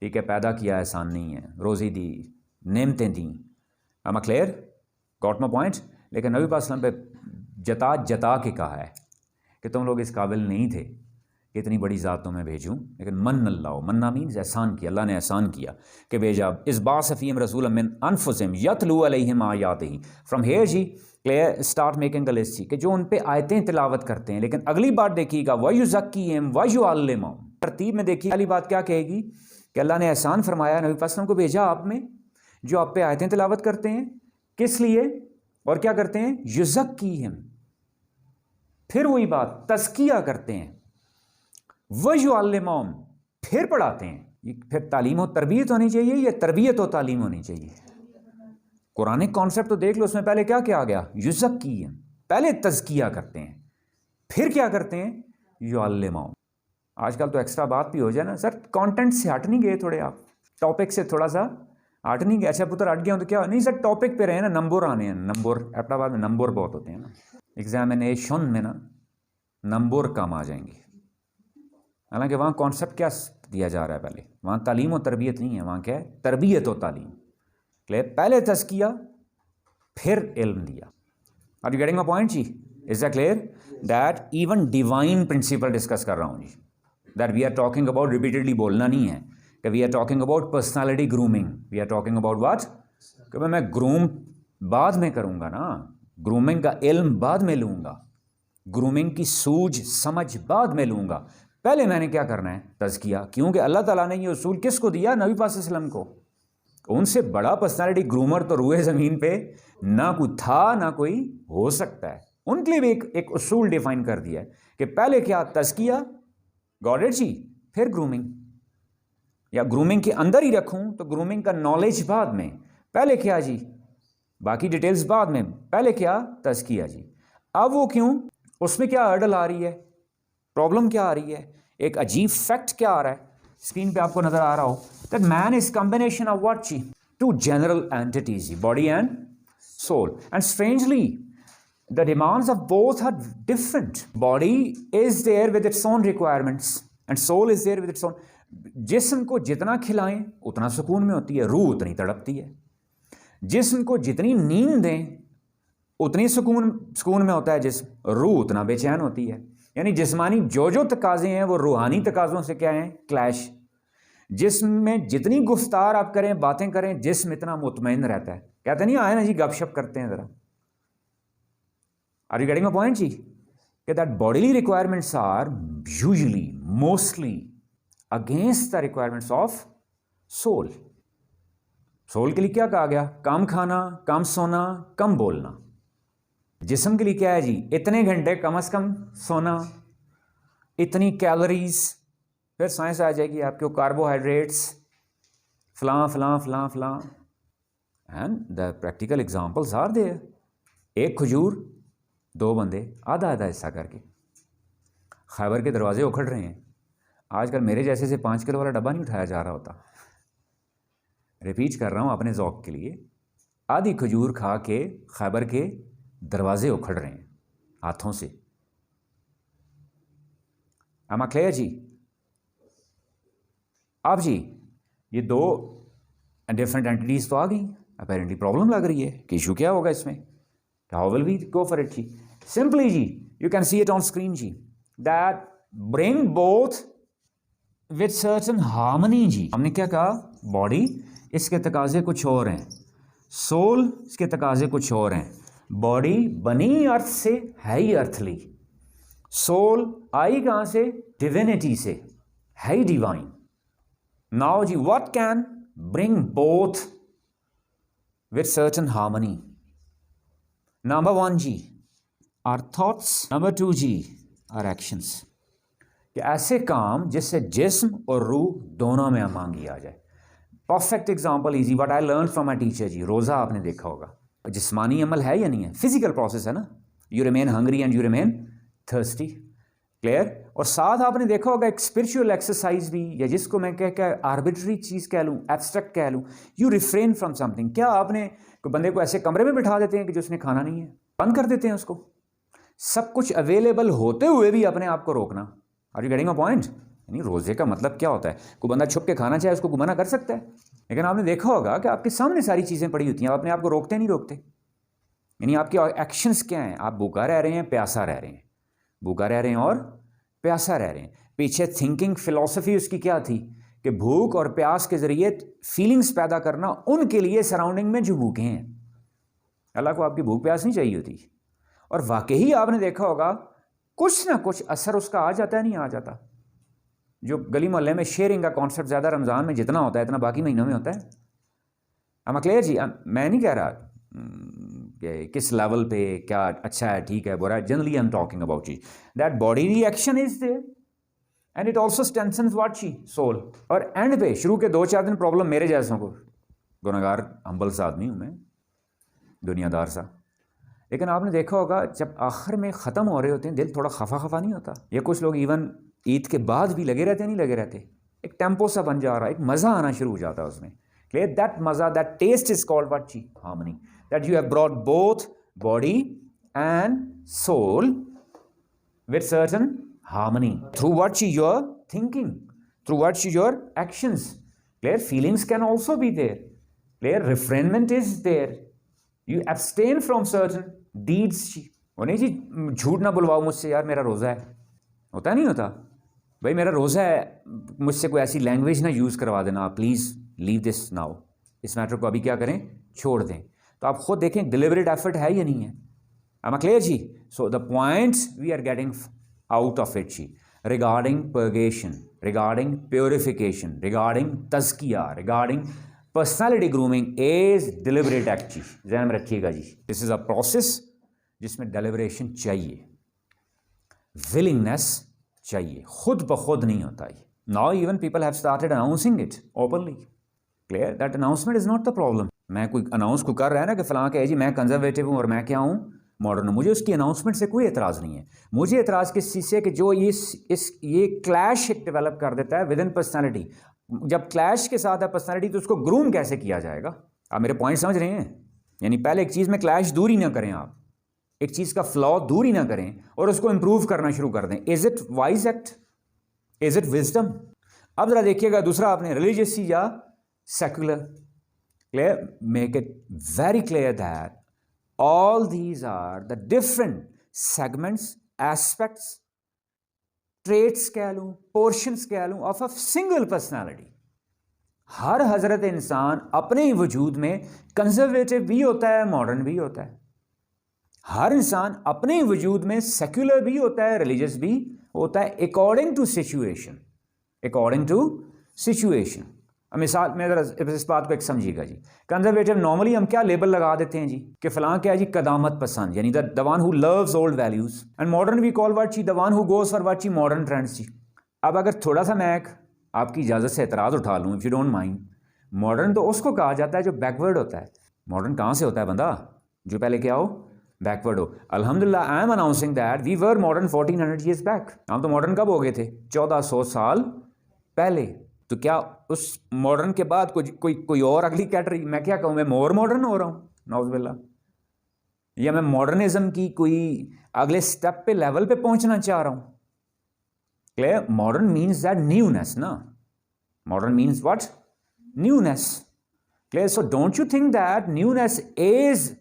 S1: ٹھیک ہے، پیدا کیا احسان نہیں ہے، روزی دی، نعمتیں دیں. Am clear? Got my point? لیکن نبی پاک صلی اللہ علیہ وسلم پہ جتا کے کہا ہے کہ تم لوگ اس قابل نہیں تھے کہ اتنی بڑی ذات تمہیں بھیجوں، لیکن من اللہ، مننا مینز احسان کیا، اللہ نے احسان کیا کہ بھیجا. اس بعث فیہم رسولا من انفسہم یتلو علیہم آیاتہ. فرام ہیئر جی اسٹارٹ میکنگ اے لسٹ جی کہ جو ان پہ آیتیں تلاوت کرتے ہیں. لیکن اگلی بات دیکھیے گا وَيُزَكِّيهِمْ وَيُعَلِّمُهُمْ. ترتیب میں دیکھیے والی بات کیا کہے گی کہ اللہ نے احسان فرمایا، نبی پاک صلی اللہ علیہ وسلم کو بھیجا آپ میں جو آپ پہ آیتیں تلاوت کرتے ہیں. کس لیے اور کیا کرتے ہیں؟ یُزَكِّيهِمْ. پھر وہی بات تزکیہ کرتے ہیں. وَيُعَلِّمُهُمْ پھر پڑھاتے ہیں. پھر تعلیم و تربیت ہونی چاہیے یا تربیت و تعلیم ہونی چاہیے؟ قرآن کانسیپٹ تو دیکھ لو، اس میں پہلے کیا کیا گیا؟ یُزَكِّيهِمْ. پہلے تزکیہ کرتے ہیں، پھر کیا کرتے ہیں؟ یعلمہم. آج کل تو ایکسٹرا بات بھی ہو جائے نا، سر کانٹینٹ سے ہٹ نہیں گئے تھوڑے، آپ ٹاپک سے تھوڑا سا ہٹ نہیں گئے. اچھا پتر ہٹ گیا ہوں تو کیا نہیں سر، ٹاپک پہ رہے نا، نمبر آنے ہیں. نمبر اپنا بعد میں نمبر بہت ہوتے ہیں نا، ایگزامینیشن میں نا نمبر کم آ جائیں گے. حالانکہ وہاں کانسیپٹ کیا دیا جا رہا ہے، پہلے وہاں تعلیم و تربیت نہیں ہے، وہاں کیا ہے؟ تربیت و تعلیم. پہلے تزکیہ پھر علم دیا. Are you getting my point جی؟ Is that clear? That even divine principle discuss کر رہا ہوں جی، that we are talking about repeatedly بولنا نہیں ہے کہ we are talking about personality grooming. We are talking about what کہ میں گروم بعد میں کروں گا نا، گرومنگ کا علم بعد میں لوں گا، گرومنگ کی سوجھ سمجھ بعد میں لوں گا. پہلے میں نے کیا کرنا ہے؟ تزکیہ. کیونکہ اللہ تعالیٰ نے یہ اصول کس کو دیا؟ نبی پاک صلی اللہ علیہ وسلم کو. ان سے بڑا پرسنالٹی گرومر تو روئے زمین پہ نہ کوئی تھا نہ کوئی ہو سکتا ہے. ان کے لیے بھی ایک اصول ڈیفائن کر دیا ہے کہ پہلے کیا؟ تزکیہ، گاٹ اٹ جی، پھر گرومنگ. یا گرومنگ کے اندر ہی رکھوں تو گرومنگ کا نالج بعد میں، پہلے کیا جی؟ باقی ڈیٹیلز بعد میں، پہلے کیا؟ تزکیہ جی. اب وہ کیوں؟ اس میں کیا ہرڈل آ رہی ہے، پرابلم کیا آ رہی ہے؟ ایک عجیب فیکٹ کیا آ رہا ہے اسکرین پہ آپ کو نظر آ رہا ہو، that man is combination of what? Two general entities, body and soul. And strangely, the demands of both are different. Body is there with its own requirements and soul is there with its own. جسم کو جتنا کھلائیں اتنا سکون میں ہوتی ہے، روح اتنی تڑپتی ہے. جسم کو جتنی نیند دیں اتنی سکون میں ہوتا ہے جسم، روح اتنا بے چین ہوتی ہے. یعنی جسمانی جو تقاضے ہیں وہ روحانی تقاضوں سے کیا ہیں؟ کلیش. جسم میں جتنی گفتار آپ کریں، باتیں کریں، جسم اتنا مطمئن رہتا ہے. کہتے نہیں آئے نا جی گپ شپ کرتے ہیں ذرا. Are you getting a point جی؟ کہ that bodily requirements are usually mostly against the requirements of soul. Soul کے لیے کیا کہا گیا؟ کم کھانا، کم سونا، کم بولنا. جسم کے لیے کیا ہے جی؟ اتنے گھنٹے کم از کم سونا، اتنی کیلوریز. پھر سائنس آ جائے گی آپ کو، کاربوہائیڈریٹس فلاں فلاں فلاں فلاں. And the practical examples are there. ایک کھجور 2 بندے آدھا حصہ کر کے خیبر کے دروازے اکھڑ رہے ہیں. آج کل میرے جیسے سے 5 کلو والا ڈبہ نہیں اٹھایا جا رہا ہوتا. ریپیٹ کر رہا ہوں اپنے ذوق کے لیے، آدھی کھجور کھا کے خیبر کے دروازے اکھڑ رہے ہیں ہاتھوں سے. ایم آئی کلیئر جی؟ اب جی یہ 2 ڈفرنٹ اینٹیز تو آ گئیں. اپیرنٹلی پرابلم لگ رہی ہے کہ ایشو کیا ہوگا اس میں، how will we go for it جی؟ سمپلی جی you can see it on screen جی، that bring both with certain harmony. جی ہم نے کیا کہا؟ باڈی اس کے تقاضے کچھ اور ہیں، سول اس کے تقاضے کچھ اور ہیں. باڈی بنی ارتھ سے، ہے ہی ارتھلی. سول آئی کہاں سے؟ ڈیوینٹی سے، ہے ہی ڈیوائن. ناؤ جی what can bring both with certain harmony? Number 1 جی آر تھاٹس، نمبر 2 جی آر ایکشنس. کہ ایسے کام جس سے جسم اور روح دونوں میں امانگی آ جائے. Perfect example is, what I learn from my teacher جی. روزہ آپ نے دیکھا ہوگا، جسمانی عمل ہے یا نہیں ہے؟ فزیکل پروسیس ہے نا. You remain hungry and you remain thirsty. Clear. اور ساتھ آپ نے دیکھا ہوگا ایک اسپرچوئل ایکسرسائز بھی, یا جس کو میں آربیٹری چیز کہہ لوں, ایبسٹریکٹ کہہ لوں, you refrain from some thing. کیا آپ نے کوئی بندے کو ایسے کمرے میں بٹھا دیتے ہیں کہ جو اس نے کھانا نہیں ہے, بند کر دیتے ہیں اس کو, سب کچھ اویلیبل ہوتے ہوئے بھی اپنے آپ کو روکنا. Are you getting a point? یعنی روزے کا مطلب کیا ہوتا ہے؟ کوئی بندہ چھپ کے کھانا چاہے اس کو منع کر سکتا ہے, لیکن آپ نے دیکھا ہوگا کہ آپ کے سامنے ساری چیزیں پڑی ہوتی ہیں, آپ اپنے آپ کو روکتے نہیں روکتے. یعنی آپ کے ایکشنز کیا ہیں؟ آپ بھوکا رہ رہے ہیں, پیاسا رہ رہے ہیں, بھوکا رہ رہے ہیں اور پیاسا رہ رہے ہیں. پیچھے تھنکنگ فلسفی اس کی کیا تھی کہ بھوک اور پیاس کے ذریعے فیلنگز پیدا کرنا ان کے لیے سراؤنڈنگ میں جو بھوکے ہیں. اللہ کو آپ کی بھوک پیاس نہیں چاہیے ہوتی. اور واقعی آپ نے دیکھا ہوگا کچھ نہ کچھ اثر اس کا آ جاتا ہے, نہیں آ جاتا. جو گلی محلے میں شیئرنگ کا کانسیپٹ زیادہ رمضان میں جتنا ہوتا ہے اتنا باقی مہینوں میں ہوتا ہے. اما کلیئر جی, میں نہیں کہہ رہا کہ کس لیول پہ کیا اچھا ہے, ٹھیک ہے, برا ہے. Generally I am talking about چیز that body reaction is there and it also strengthens what چی سول. اور اینڈ پہ شروع کے 2-4 دن پرابلم میرے جیسوں کو, گناہگار ہمبل سا آدمی ہوں میں, دنیا دار سا, لیکن آپ نے دیکھا ہوگا جب آخر میں ختم ہو رہے ہوتے ہیں دل تھوڑا خفا نہیں ہوتا؟ یا کچھ لوگ ایون عید کے بعد بھی لگے رہتے, نہیں لگے رہتے, ایک ٹیمپو سا بن جا رہا ہے, ایک مزہ آنا شروع ہو جاتا ہے اس میں. کلیئر. دیٹ مزہ, that taste is called what چی harmony. That you have brought both body and soul with certain harmony through what you are thinking, through what you your actions. Clear. Feelings can also be there. Clear. Refrainment is there. You abstain from certain deeds. وہ نہیں جی جھوٹ نہ بلواؤ مجھ سے, یار میرا روزہ ہے, ہوتا نہیں ہوتا بھائی میرا روزہ ہے, مجھ سے کوئی ایسی لینگویج نہ یوز کروا دینا, پلیز لیو دس ناؤ, اس میٹر کو ابھی کیا کریں, چھوڑ دیں. تو آپ خود دیکھیں ڈیلیبریٹ ایفرٹ ہے یا نہیں ہے. Am I clear G? So the points we are getting out of it G, regarding purgation, regarding purification, regarding tazkiyah, regarding personality grooming is deliberate act جی, ذہن میں رکھیے گا جی. This is a process جس میں ڈیلیبریشن چاہیے, willingness چاہیے, خود بخود نہیں ہوتا ہے. Now even people have started announcing it openly. Clear. That announcement is not the problem. میں کوئی اناؤنس کو کر رہا ہے نا کہ فلاں کہ جی میں کنزرویٹو ہوں اور میں کیا ہوں, ماڈرن. مجھے اس کی اناؤنسمنٹ سے کوئی اعتراض نہیں ہے. مجھے اعتراض کس چیز سے کہ جو یہ کلیش ڈیولپ کر دیتا ہے ود ان پرسنالٹی. جب کلیش کے ساتھ ہے پرسنالٹی تو اس کو گروم کیسے کیا جائے گا؟ آپ میرے پوائنٹ سمجھ رہے ہیں؟ یعنی پہلے ایک چیز میں کلیش دور ہی نہ کریں, آپ ایک چیز کا فلا دور ہی نہ کریں اور اس کو امپروو کرنا شروع کر دیں. Is it wise act? Is it wisdom? اب ذرا دیکھیے گا دوسرا آپ نے ریلیجیس یا secular. Clear. Make it very clear that all these are the different segments, aspects, traits کہہ لوں, portions کہہ لوں of a single personality. ہر حضرت انسان اپنے ہی وجود میں کنزرویٹو بھی ہوتا ہے, ماڈرن بھی ہوتا ہے. ہر انسان اپنے ہی وجود میں سیکولر بھی ہوتا ہے, ریلیجیس بھی ہوتا ہے, according to situation, according to situation. مثال میں ذرا اس بات کو ایک سمجھیے گا جی. کنزرویٹو نارملی ہم کیا لیبل لگا دیتے ہیں جی کہ فلاں کیا جی قدامت پسند, یعنی the one who loves old values, and modern we call what G the one who goes for what G modern trends جی. اب اگر تھوڑا سا میں آپ کی اجازت سے اعتراض اٹھا لوں, if you don't mind, modern تو اس کو کہا جاتا ہے جو بیکورڈ ہوتا ہے. ماڈرن کہاں سے ہوتا ہے بندہ؟ جو پہلے کیا ہو, بیکورڈ ہو. الحمدللہ I am announcing that we were modern 1400 years back. ہم تو ماڈرن کب ہو گئے تھے؟ 1400 سال پہلے. تو کیا اس ماڈرن کے بعد کوئی اور اگلی کیٹری, میں کیا کہوں, میں مور ماڈرن ہو رہا ہوں نعوذ باللہ, یا میں ماڈرنزم کی کوئی اگلے سٹیپ پہ لیول پہ پہنچنا چاہ رہا ہوں؟ Clear. Modern means that newness نا, modern means what, newness. Clear. So don't you think that newness is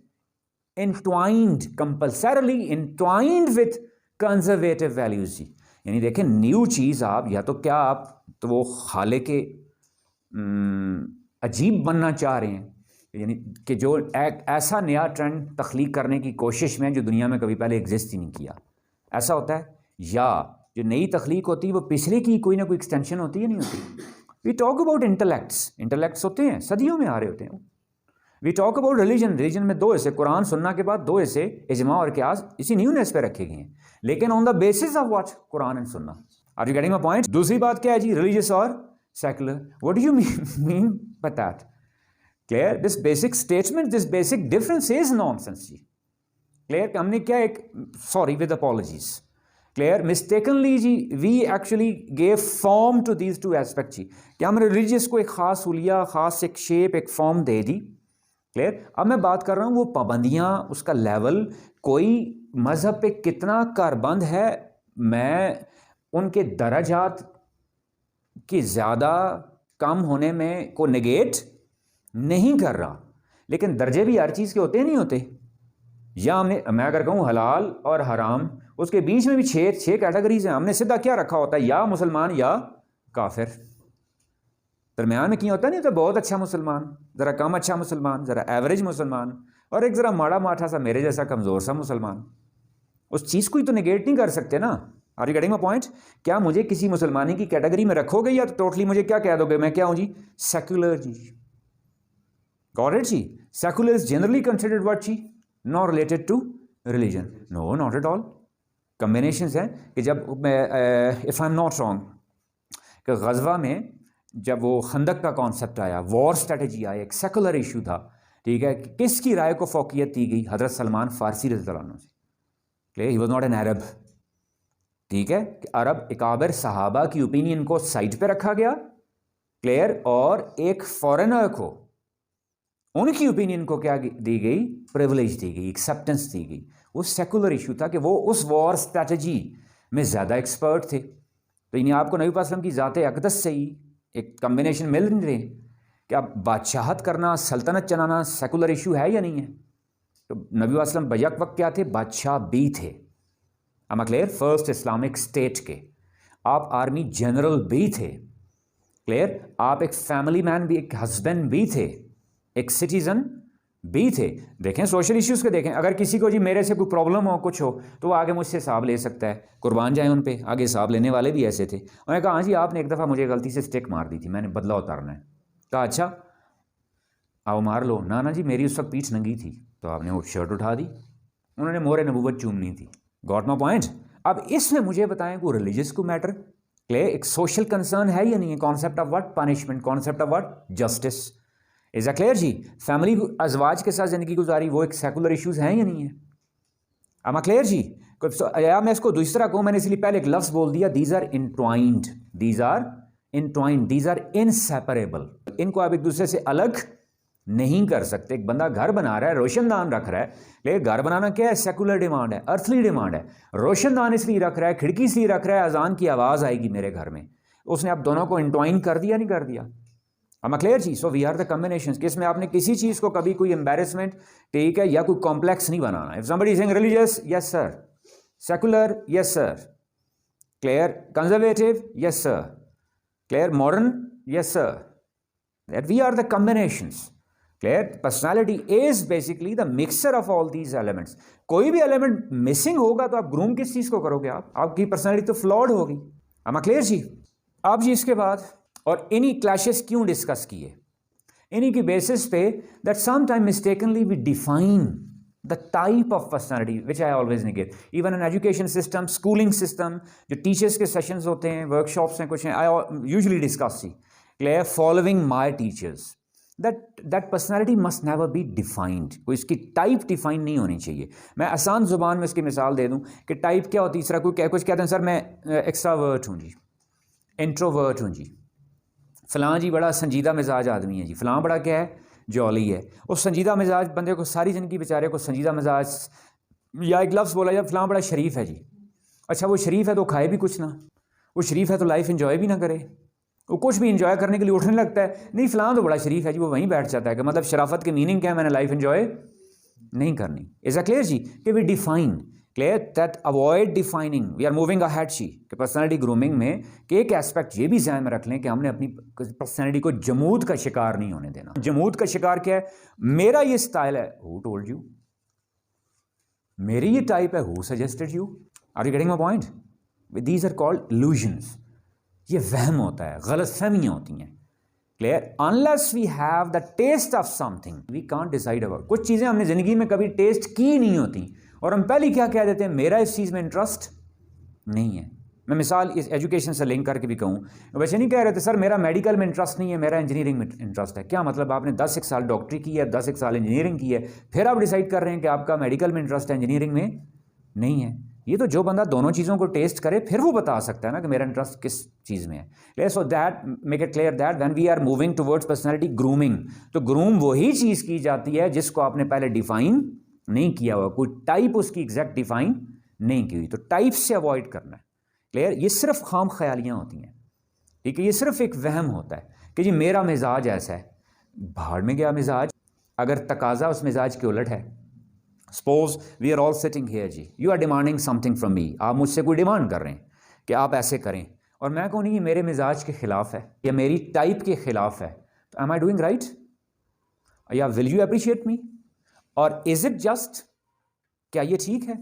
S1: intertwined, compulsorily intertwined with conservative values جی. یعنی دیکھیں نیو چیز آپ یا تو کیا آپ تو وہ خالق کے عجیب بننا چاہ رہے ہیں, یعنی کہ جو ایک ایسا نیا ٹرینڈ تخلیق کرنے کی کوشش میں جو دنیا میں کبھی پہلے ایگزسٹ ہی نہیں کیا, ایسا ہوتا ہے. یا جو نئی تخلیق ہوتی ہے وہ پچھلے کی کوئی نہ کوئی ایکسٹینشن ہوتی ہے, نہیں ہوتی. وی ٹاک اباؤٹ انٹلیکٹس ہوتے ہیں, صدیوں میں آ رہے ہوتے ہیں. وی ٹاک اباؤٹ ریلیجن میں 2 حصے, قرآن سننا کے بعد 2 حصے اجماع اور قیاس اسی نیونیس پہ رکھے گئے ہیں, لیکن on the basis of what, Quran and Sunnah. Are you getting my point? دوسری بات کیا ہے جی, ریلیجیس اور secular. What do you mean by that? Clear? This basic statement, this basic difference is nonsense جی. Clear? کہ ہم نے کیا ایک sorry with apologies. Clear? Mistakenly G we actually gave form to these two aspects جی, کہ ہم ریلیجیس کو ایک خاص حلیہ, خاص ایک شیپ, ایک فارم دے دی. کلیئر. اب میں بات کر رہا ہوں وہ پابندیاں, اس کا لیول, کوئی مذہب پہ کتنا کاربند ہے, میں ان کے درجات کی زیادہ کم ہونے میں کو نگیٹ نہیں کر رہا, لیکن درجے بھی ہر چیز کے ہوتے نہیں ہوتے. یا میں اگر کہوں حلال اور حرام, اس کے بیچ میں بھی چھ کیٹیگریز ہیں. ہم نے سیدھا کیا رکھا ہوتا ہے, یا مسلمان یا کافر. درمیان میں کیا ہوتا نہیں ہوتا بہت اچھا مسلمان, ذرا کم اچھا مسلمان, ذرا ایوریج مسلمان, اور ایک ذرا ماڑا ماٹھا سا میرے جیسا کمزور سا مسلمان. اس چیز کو ہی تو نگیٹ نہیں کر سکتے نا. Are you getting my point? کیا مجھے کسی مسلمانی کی کیٹیگری میں رکھو گے یا تو ٹوٹلی مجھے کیا کہہ دو گے, میں کیا ہوں جی, سیکولر جی. گاٹ اٹ جی. Secular is generally considered what جی, not related to religion. No, not at all. Combinations ہیں کہ جب میں if I am not wrong کہ غزوہ میں جب وہ خندق کا کانسیپٹ آیا, وار اسٹریٹجی آیا, ایک سیکولر ایشو تھا, ٹھیک ہے, کس کی رائے کو فوقیت دی گئی؟ حضرت سلمان فارسی رضی اللہ عنہ سے. Clear? He was not an Arab. ٹھیک ہے, کہ عرب اکابر صحابہ کی اوپینین کو سائڈ پہ رکھا گیا. کلیئر؟ اور ایک فورنر کو ان کی اوپینین کو کیا دی گئی؟ پریولیج دی گئی, ایکسیپٹنس دی گئی. وہ سیکولر ایشو تھا کہ وہ اس وار اسٹریٹجی میں زیادہ ایکسپرٹ تھے. تو انہیں آپ کو نبی وسلم کی ذات اقدس سے ہی ایک کمبینیشن مل نہیں رہے کہ اب بادشاہت کرنا, سلطنت چلانا سیکولر ایشو ہے یا نہیں ہے. تو نبی وسلم بیک وقت کیا تھے؟ بادشاہ بھی تھے. اما کلیئر؟ فرسٹ اسلامک اسٹیٹ کے. آپ آرمی جنرل بھی تھے. کلیئر؟ آپ ایک فیملی مین بھی, ایک ہسبینڈ بھی تھے, ایک سٹیزن بھی تھے. دیکھیں سوشل ایشوز کے دیکھیں, اگر کسی کو جی میرے سے کوئی پرابلم ہو, کچھ ہو, تو وہ آگے مجھ سے حساب لے سکتا ہے. قربان جائیں ان پہ, آگے حساب لینے والے بھی ایسے تھے. انہوں نے کہا ہاں جی آپ نے ایک دفعہ مجھے غلطی سے اسٹک مار دی تھی, میں نے بدلہ اتارنا ہے. کہا اچھا آؤ مار لو. نا جی میری اس وقت پیٹھ ننگی تھی, تو آپ نے وہ شرٹ اٹھا دی. انہوں نے مور نبوت چومنی تھی. Got my point? اب اس میں مجھے بتائیں کوئی ریلیجس کو میٹر ایک سوشل کنسرن ہے یا نہیں ہے؟ Concept of what? Punishment. Concept of what? Justice. Is a clear جی؟ فیملی ازواج کے ساتھ زندگی گزاری, وہ ایک سیکولر ایشوز ہیں یا نہیں ہے؟ اما کلیئر جی؟ یا میں اس کو دوسرا کہوں, میں نے اس لیے پہلے ایک لفظ بول دیا, these are intertwined, these are intertwined, these are inseparable. ان کو آپ ایک دوسرے سے الگ نہیں کر سکتے. ایک بندہ گھر بنا رہا ہے, روشن دان رکھ رہا ہے, لیکن گھر بنانا کیا ہے؟ سیکولر ڈیمانڈ ہے, ارتھلی ڈیمانڈ ہے. روشن دان اس لیے رکھ رہا ہے, کھڑکی اس لیے رکھ رہا ہے, اذان کی آواز آئے گی میرے گھر میں. اس نے اب دونوں کو انٹوائن کر دیا نہیں کر دیا؟ ام کلیئر جی؟ So we are the combinations, کہ اس میں آپ نے کسی چیز کو کبھی کوئی امبیرسمنٹ, ٹھیک ہے, یا کوئی کمپلیکس نہیں بنانا. If somebody is saying religious, yes sir. Secular, yes sir. Clear? Conservative, yes sir. Clear? Modern, yes sir. That we are the combinations. Clear? Personality is basically the mixture of all these elements. کوئی بھی ایلیمنٹ مسنگ ہوگا تو آپ گروم کس چیز کو کرو گے؟ آپ کی پرسنالٹی تو فلاڈ ہوگی. اما کلیئر جی؟ آپ جی اس کے بعد اور انہی کلیشز کیوں ڈسکس کیے؟ انہی کی بیسس پہ that sometime mistakenly we define the type of personality which I always negate. Even an education system, schooling system, جو ٹیچرس کے سیشنز ہوتے ہیں, ورک شاپس ہیں کچھ ہیں, I usually discuss see. Clear? Following my teachers. That personality must never be defined. کوئی اس کی ٹائپ ڈیفائن نہیں ہونی چاہیے. میں آسان زبان میں اس کی مثال دے دوں کہ ٹائپ کیا ہوتی ہے. تیسرا کوئی کچھ کہتے ہیں سر میں ایکسٹراورٹ ہوں جی, انٹروورٹ ہوں جی, فلاں جی بڑا سنجیدہ مزاج آدمی ہے جی, فلاں بڑا کیا ہے, جولی ہے. اس سنجیدہ مزاج بندے کو ساری زندگی بیچارے کو سنجیدہ مزاج, یا ایک لفظ بولا جائے فلاں بڑا شریف ہے جی. اچھا وہ شریف ہے تو کھائے بھی کچھ نہ, وہ شریف ہے تو لائف انجوائے بھی نہ کرے, وہ کچھ بھی انجوائے کرنے کے لیے اٹھنے لگتا ہے, نہیں فلاں تو بڑا شریف ہے جی, وہ وہیں بیٹھ جاتا ہے. کہ مطلب شرافت کی میننگ کیا ہے؟ میں نے لائف انجوائے نہیں کرنی. از اے کلیئر جی؟ کہ we define. Clear? That avoid defining, we are moving ahead جی. کہ پرسنالٹی گرومنگ میں کہ ایک ایسپیکٹ یہ بھی ذہن میں رکھ لیں کہ ہم نے اپنی پرسنالٹی کو جمود کا شکار نہیں ہونے دینا. جمود کا شکار کیا ہے؟ میرا یہ سٹائل ہے, ہو ٹولڈ یو؟ میری یہ ٹائپ ہے, who suggested you? Are you getting my point? These are called illusions. یہ وہم ہوتا ہے, غلط فہمیاں ہوتی ہیں. Clear? unless we have the taste of something we can't decide about. کچھ چیزیں ہم نے زندگی میں کبھی ٹیسٹ کی نہیں ہوتی, اور ہم پہلے کیا کہہ دیتے ہیں, میرا اس چیز میں انٹرسٹ نہیں ہے. میں مثال اس ایجوکیشن سے لنک کر کے بھی کہوں، ویسے نہیں کہہ رہے تھے سر میرا میڈیکل میں انٹرسٹ نہیں ہے، میرا انجینئرنگ میں انٹرسٹ ہے. کیا مطلب آپ نے 10 سال ڈاکٹری کی ہے، 10 سال انجینئرنگ کی ہے، پھر آپ ڈیسائیڈ کر رہے ہیں کہ آپ کا میڈیکل میں انٹرسٹ ہے انجینئرنگ میں نہیں ہے؟ یہ تو جو بندہ دونوں چیزوں کو ٹیسٹ کرے پھر وہ بتا سکتا ہے نا کہ میرا انٹرسٹ کس چیز میں ہے. So that make it clear that when we are moving towards personality grooming, تو گروم وہی چیز کی جاتی ہے جس کو آپ نے پہلے ڈیفائن نہیں کیا ہوا، کوئی ٹائپ اس کی ایگزیکٹ ڈیفائن نہیں کی ہوئی، تو ٹائپ سے اوائڈ کرنا ہے. کلیئر؟ یہ صرف خام خیالیاں ہوتی ہیں، ٹھیک ہے، یہ صرف ایک وہم ہوتا ہے کہ جی میرا مزاج ایسا ہے. بھاڑ میں گیا مزاج، اگر تقاضا اس مزاج کے الٹ ہے. Suppose we are all sitting here, جی you are demanding something from me, آپ مجھ سے کوئی ڈیمانڈ کر رہے ہیں کہ آپ ایسے کریں، اور میں کہوں نہیں یہ میرے مزاج کے خلاف ہے یا میری ٹائپ کے خلاف ہے، تو ایم آئی ڈوئنگ رائٹ یا ول یو اپریشیٹ می، اور از اٹ جسٹ، کیا یہ ٹھیک ہے؟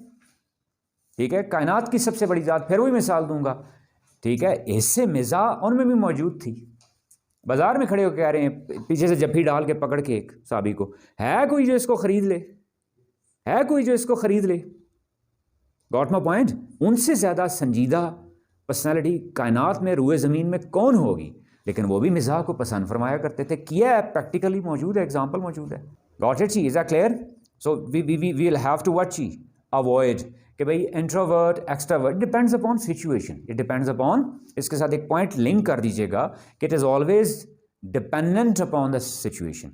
S1: ٹھیک ہے، کائنات کی سب سے بڑی ذات، پھر وہی مثال دوں گا، ٹھیک ہے، اس سے مزاح ان میں بھی موجود تھی. بازار میں کھڑے ہو کے کہہ رہے ہیں پیچھے سے جفی ڈال کے پکڑ کے ایک صحابی کو، ہے کوئی جو اس کو خرید لے، ہے کوئی جو اس کو خرید لے؟ Got my point? ان سے زیادہ سنجیدہ پرسنالٹی کائنات میں روئے زمین میں کون ہوگی؟ لیکن وہ بھی مزاح کو پسند فرمایا کرتے تھے. کیا ہے، پریکٹیکلی موجود ہے، ایگزامپل موجود ہے. گاٹ اٹ جی؟ Is that clear? So we will have to what جی اوائڈ کہ بھائی introvert extrovert depends upon situation, it depends upon, اس کے ساتھ ایک پوائنٹ لنک کر دیجیے گا کہ it is always dependent upon the situation.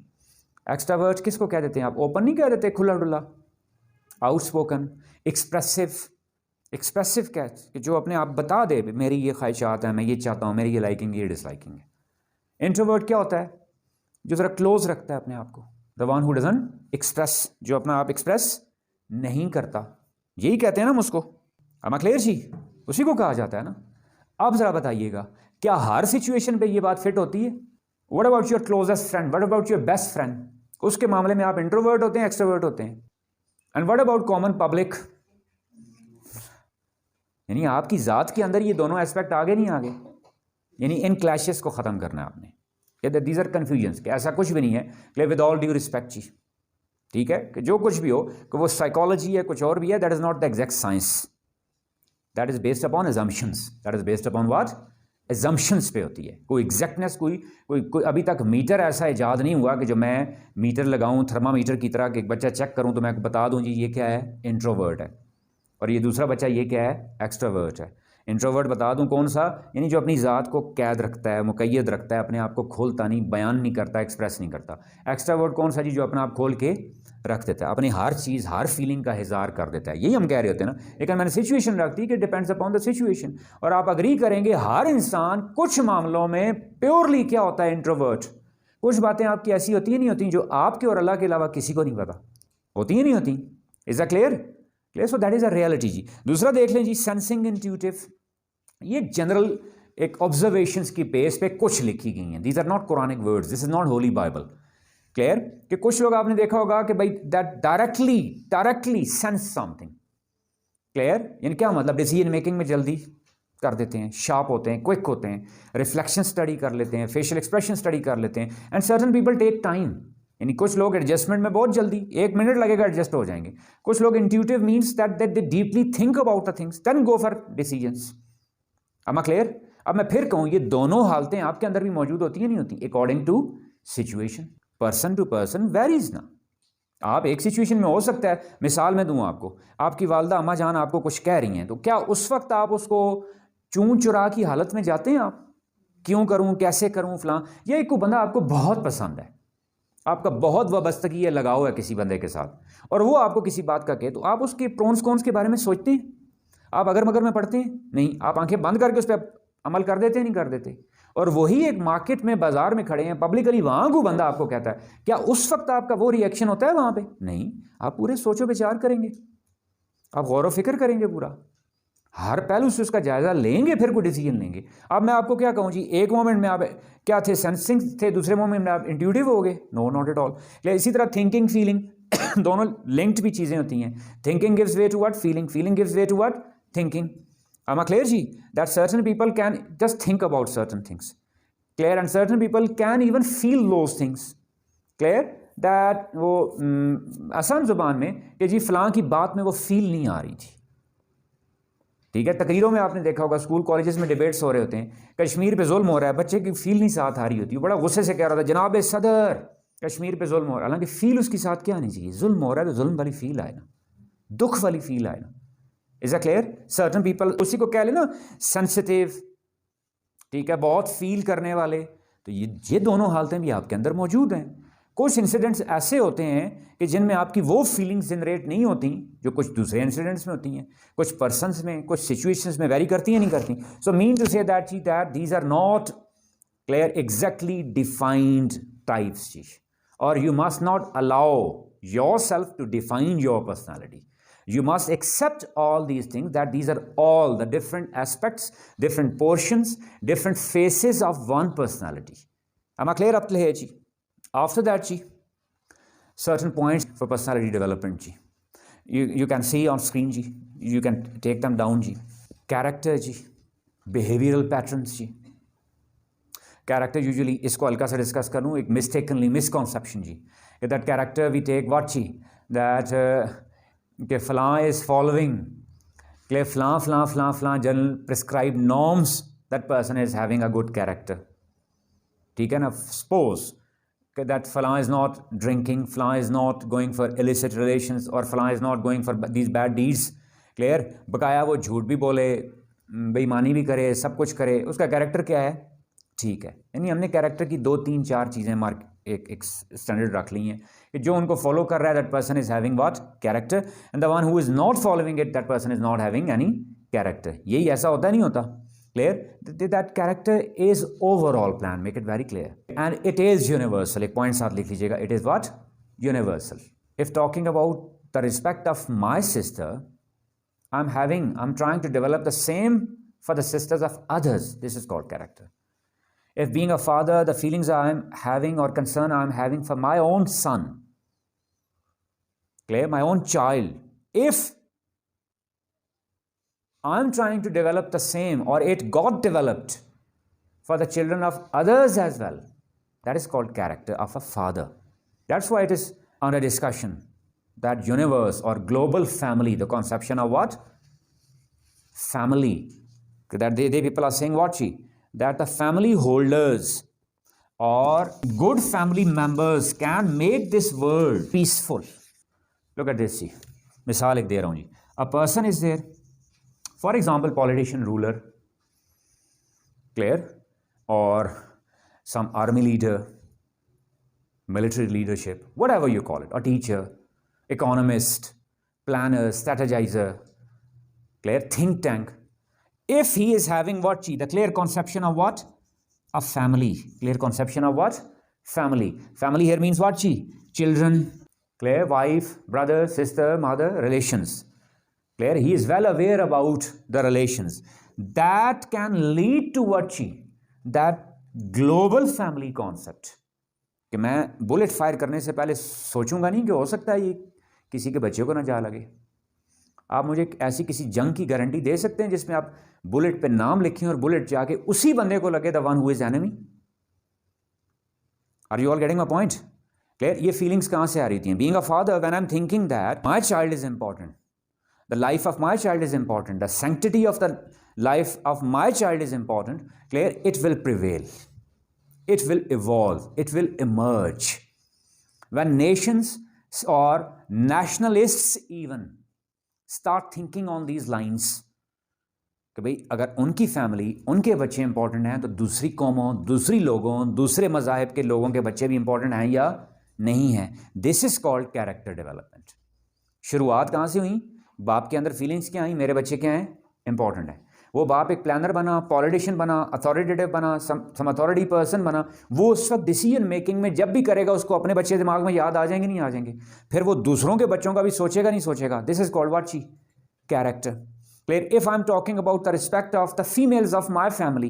S1: Extrovert کس کو کہہ دیتے ہیں آپ؟ اوپن نہیں کہہ دیتے، کھلا ڈلا، آؤٹ اسپوکن، ایکسپریسو کیا کہ جو اپنے آپ بتا دے میری یہ خواہشات ہیں، میں یہ چاہتا ہوں، میری یہ لائکنگ یہ ڈس لائکنگ ہے. انٹروورٹ کیا ہوتا ہے؟ جو ذرا کلوز رکھتا ہے اپنے آپ کو، the one who doesn't express, جو اپنا آپ ایکسپریس نہیں کرتا، یہی کہتے ہیں نا ہم اس کو. اما کلیئر جی؟ اسی کو کہا جاتا ہے نا. اب ذرا بتائیے گا کیا ہر سچویشن پہ یہ بات فٹ ہوتی ہے؟ What about your closest friend, what about your best friend, اس کے معاملے میں آپ انٹروورٹ ہوتے ہیں ایکسٹروورٹ ہوتے ہیں؟ And what about common public? یعنی آپ کی ذات کے اندر یہ دونوں ایسپیکٹ آگے نہیں آگے، یعنی ان کلیشز کو ختم کرنا ہے آپ نے. دیز آر کنفیوژنس کہ ایسا کچھ بھی نہیں ہے، ود آل ڈیو رسپیکٹ جی، ٹھیک ہے، کہ جو کچھ بھی ہو کہ وہ سائیکالوجی ہے کچھ اور بھی ہے، that is not the exact science, that is based upon assumptions, that is based upon what? Assumptions پہ ہوتی ہے. کوئی ایگزیکٹنیس، کوئی ابھی تک میٹر ایسا ایجاد نہیں ہوا کہ جو میں میٹر لگاؤں تھرما میٹر کی طرح کہ ایک بچہ چیک کروں تو میں بتا دوں جی یہ کیا ہے، انٹروورٹ ہے، اور یہ دوسرا بچہ یہ کیا ہے، ایکسٹروورٹ ہے. انٹروورٹ بتا دوں کون سا؟ یعنی جو اپنی ذات کو قید رکھتا ہے، مقید رکھتا ہے، اپنے آپ کو کھولتا نہیں، بیان نہیں کرتا، ایکسپریس نہیں کرتا. ایکسٹراورٹ کون سا جی؟ جو اپنا آپ کھول کے رکھ دیتا ہے، اپنی ہر چیز ہر فیلنگ کا اظہار کر دیتا ہے. یہی ہم کہہ رہے ہوتے ہیں نا. لیکن میں نے سچویشن رکھ دی کہ ڈیپینڈز اپون دا سچویشن، اور آپ اگری کریں گے ہر انسان کچھ معاملوں میں پیورلی کیا ہوتا ہے، انٹروورٹ. کچھ باتیں آپ کی ایسی ہوتی ہیں نہیں ہوتی جو آپ کے اور اللہ کے علاوہ کسی کو نہیں پتا ہوتی ہیں نہیں ہوتی. Is a clear? So that is a reality جی. دوسرا دیکھ لیں جی، سینسنگ انٹیوٹیو، یہ جنرل ایک آبزرویشنس کی بیس پہ کچھ لکھی گئی ہیں. These are not Quranic words, this is not Holy Bible. Clear? کہ کچھ لوگ آپ نے دیکھا ہوگا کہ بھائی that directly sense something. Clear? یعنی کیا مطلب؟ ڈیسیجن میکنگ میں جلدی کر دیتے ہیں، شارپ ہوتے ہیں، کوئک ہوتے ہیں، ریفلیکشن اسٹڈی کر لیتے ہیں، فیشیل ایکسپریشن اسٹڈی کر لیتے ہیں. And certain people take time, یعنی کچھ لوگ ایڈجسٹمنٹ میں بہت جلدی 1 منٹ لگے گا ایڈجسٹ ہو جائیں گے. کچھ لوگ intuitive means that they deeply think about the things then go for decisions. Am I clear? اب میں پھر کہوں یہ دونوں حالتیں آپ کے اندر بھی موجود ہوتی ہیں نہیں ہوتی؟ According to situation, person to person varies نا. آپ ایک سچویشن میں ہو سکتا ہے، مثال میں دوں آپ کو، آپ کی والدہ اما جان آپ کو کچھ کہہ رہی ہیں، تو کیا اس وقت آپ اس کو چون چرا کی حالت میں جاتے ہیں؟ آپ کیوں کروں، کیسے کروں، فلاں؟ یا ایک کو بندہ آپ کو بہت پسند ہے، آپ کا بہت وابستگی ہے، لگاؤ ہے کسی بندے کے ساتھ، اور وہ آپ کو کسی بات کا کہے، تو آپ اس کے پرونس کونس کے بارے میں سوچتے ہیں؟ آپ اگر مگر میں پڑھتے ہیں؟ نہیں، آپ آنکھیں بند کر کے اس پہ عمل کر دیتے ہیں؟ نہیں کر دیتے. اور وہی ایک مارکیٹ میں بازار میں کھڑے ہیں پبلکلی، وہاں کو بندہ آپ کو کہتا ہے، کیا اس وقت آپ کا وہ ری ایکشن ہوتا ہے وہاں پہ؟ نہیں. آپ پورے سوچو بچار کریں گے، آپ غور و فکر کریں گے، پورا ہر پہلو سے اس کا جائزہ لیں گے، پھر کوئی ڈیسیجن لیں گے. اب میں آپ کو کیا کہوں جی، ایک مومنٹ میں آپ کیا تھے، سینسنگ تھے، دوسرے مومنٹ میں آپ انٹیوٹیو ہو گئے؟ نو، ناٹ ایٹ آل. اسی طرح تھنکنگ، فیلنگ، دونوں لنکڈ بھی چیزیں ہوتی ہیں. Thinking gives way to what? Feeling. Feeling gives way to what? Thinking. Am I clear جی؟ That certain people can just think about certain things. Clear? And certain people can even feel those things. Clear? That وہ آسان زبان میں کہ جی فلاں کی بات میں وہ فیل نہیں آ رہی تھی. ٹھیک ہے. تقریروں میں آپ نے دیکھا ہوگا, اسکول کالجز میں ڈیبیٹس ہو رہے ہوتے ہیں, کشمیر پہ ظلم ہو رہا ہے, بچے کی فیل نہیں ساتھ آ رہی ہوتی, بڑا غصے سے کہہ رہا تھا جناب صدر کشمیر پہ ظلم ہو رہا ہے, حالانکہ فیل اس کی ساتھ کیا آنی چاہیے, ظلم ہو رہا ہے تو ظلم والی فیل آئے نا, دکھ والی فیل آئے نا. از اے کلیئر؟ سرٹن پیپل اسی کو کہہ لیں نا سینسٹیو, ٹھیک ہے, بہت فیل کرنے والے, تو یہ دونوں حالتیں بھی آپ کے اندر موجود ہیں. کچھ انسیڈنٹس ایسے ہوتے ہیں کہ جن میں آپ کی وہ فیلنگز جنریٹ نہیں ہوتی جو کچھ دوسرے انسیڈنٹس میں ہوتی ہیں, کچھ پرسنس میں, کچھ سچویشنز میں ویری کرتی ہیں نہیں کرتی. So mean to say that these are not clear exactly defined types, اور you must not allow yourself to define your personality. You must accept all these things, that these are all the different aspects, different portions, different faces of one personality. Am I clear up till here, ji? After that, ji, certain points for personality development, ji. You can see on screen, ji. You can take them down, ji. Character, ji. Behavioral patterns, ji. Character usually, isko halka se discuss karun, ek mistakenly misconception, ji. That character we take what, ji? That کہ فلاں از فالوئنگ کہ فلاں general prescribe norms, that person is having a good character. ٹھیک ہے نا, سپوز کہ دیٹ فلاں از ناٹ ڈرنکنگ, فلاں is not going for illicit relations, اور فلاں is not going for these bad deeds. Clear? بقایا وہ جھوٹ بھی بولے, بے ایمانی بھی کرے, سب کچھ کرے, اس کا کیریکٹر کیا ہے؟ ٹھیک ہے. یعنی ہم نے کیریکٹر کی 2-3-4 چیزیں ایک اسٹینڈرڈ رکھ لی ہیں کہ جو ان کو فالو کر رہا ہے that person is having what character, and the one who is not following it that person is not having any character. یہی ایسا ہوتا نہیں ہوتا. Clear? That character is overall plan, make it very clear, and it is universal. ایک پوائنٹ ساتھ لکھ لیجیے گا, it is what universal. If talking about the respect of my sister, I am trying to develop the same for the sisters of others, this is called character. If being a father, the feelings I am having or concern I am having for my own son, clear, my own child, if I am trying to develop the same or it got developed for the children of others as well, that is called character of a father. That's why it is under discussion that universe or global family, the conception of what? Family. That they people are saying what, that the family holders or good family members can make this world peaceful. Look at this, see. Misal ek de raha hu ji. A person is there, for example, politician, ruler, clear, or some army leader, military leadership, whatever you call it, a teacher, economist, planner, strategizer, clear, think tank. If he is having what, the clear conception of what? A family. Clear conception of what? Family. Family here means what? Children. Clear? Wife, brother, sister, mother, relations. Clear? He is well aware about the relations. That can lead to what? That global family concept. کہ میں بلٹ فائر کرنے سے پہلے سوچوں گا نہیں کہ ہو سکتا ہے یہ کسی کے بچے کو نہ جا لگے. آپ مجھے ایسی کسی جنگ کی گارنٹی دے سکتے ہیں جس میں آپ بلٹ پہ نام لکھیں اور بلٹ جا کے اسی بندے کو لگے, the one who is enemy? Are you all getting my point? Clear? یہ فیلنگس کہاں سے آ رہی تھیں؟ Being a father, when I am thinking that my child is important, the life of my child is important, the sanctity of the life of my child is important. Clear? It will prevail, it will evolve, it will emerge. When nations اور nationalists even start thinking on these lines کہ بھئی اگر ان کی فیملی, ان کے بچے امپورٹنٹ ہیں تو دوسری قوموں, دوسری لوگوں, دوسرے مذاہب کے لوگوں کے بچے بھی امپورٹنٹ ہیں یا نہیں ہیں. دس از کالڈ کیریکٹر ڈیولپمنٹ. شروعات کہاں سے ہوئیں؟ باپ کے اندر فیلنگس کیا آئیں؟ میرے بچے کیا ہیں؟ امپورٹنٹ ہیں. وہ باپ ایک پلانر بنا, پولیٹیشین بنا, اتھارٹیٹیو بنا, سم اتھارٹی پرسن بنا. وہ اس وقت ڈیسیجن میکنگ میں جب بھی کرے گا اس کو اپنے بچے دماغ میں یاد آ جائیں گے نہیں آ جائیں گے؟ پھر وہ دوسروں کے بچوں کا بھی سوچے گا نہیں سوچے گا. This is called what? Character. Clear? If I am talking about the respect of the females of my family,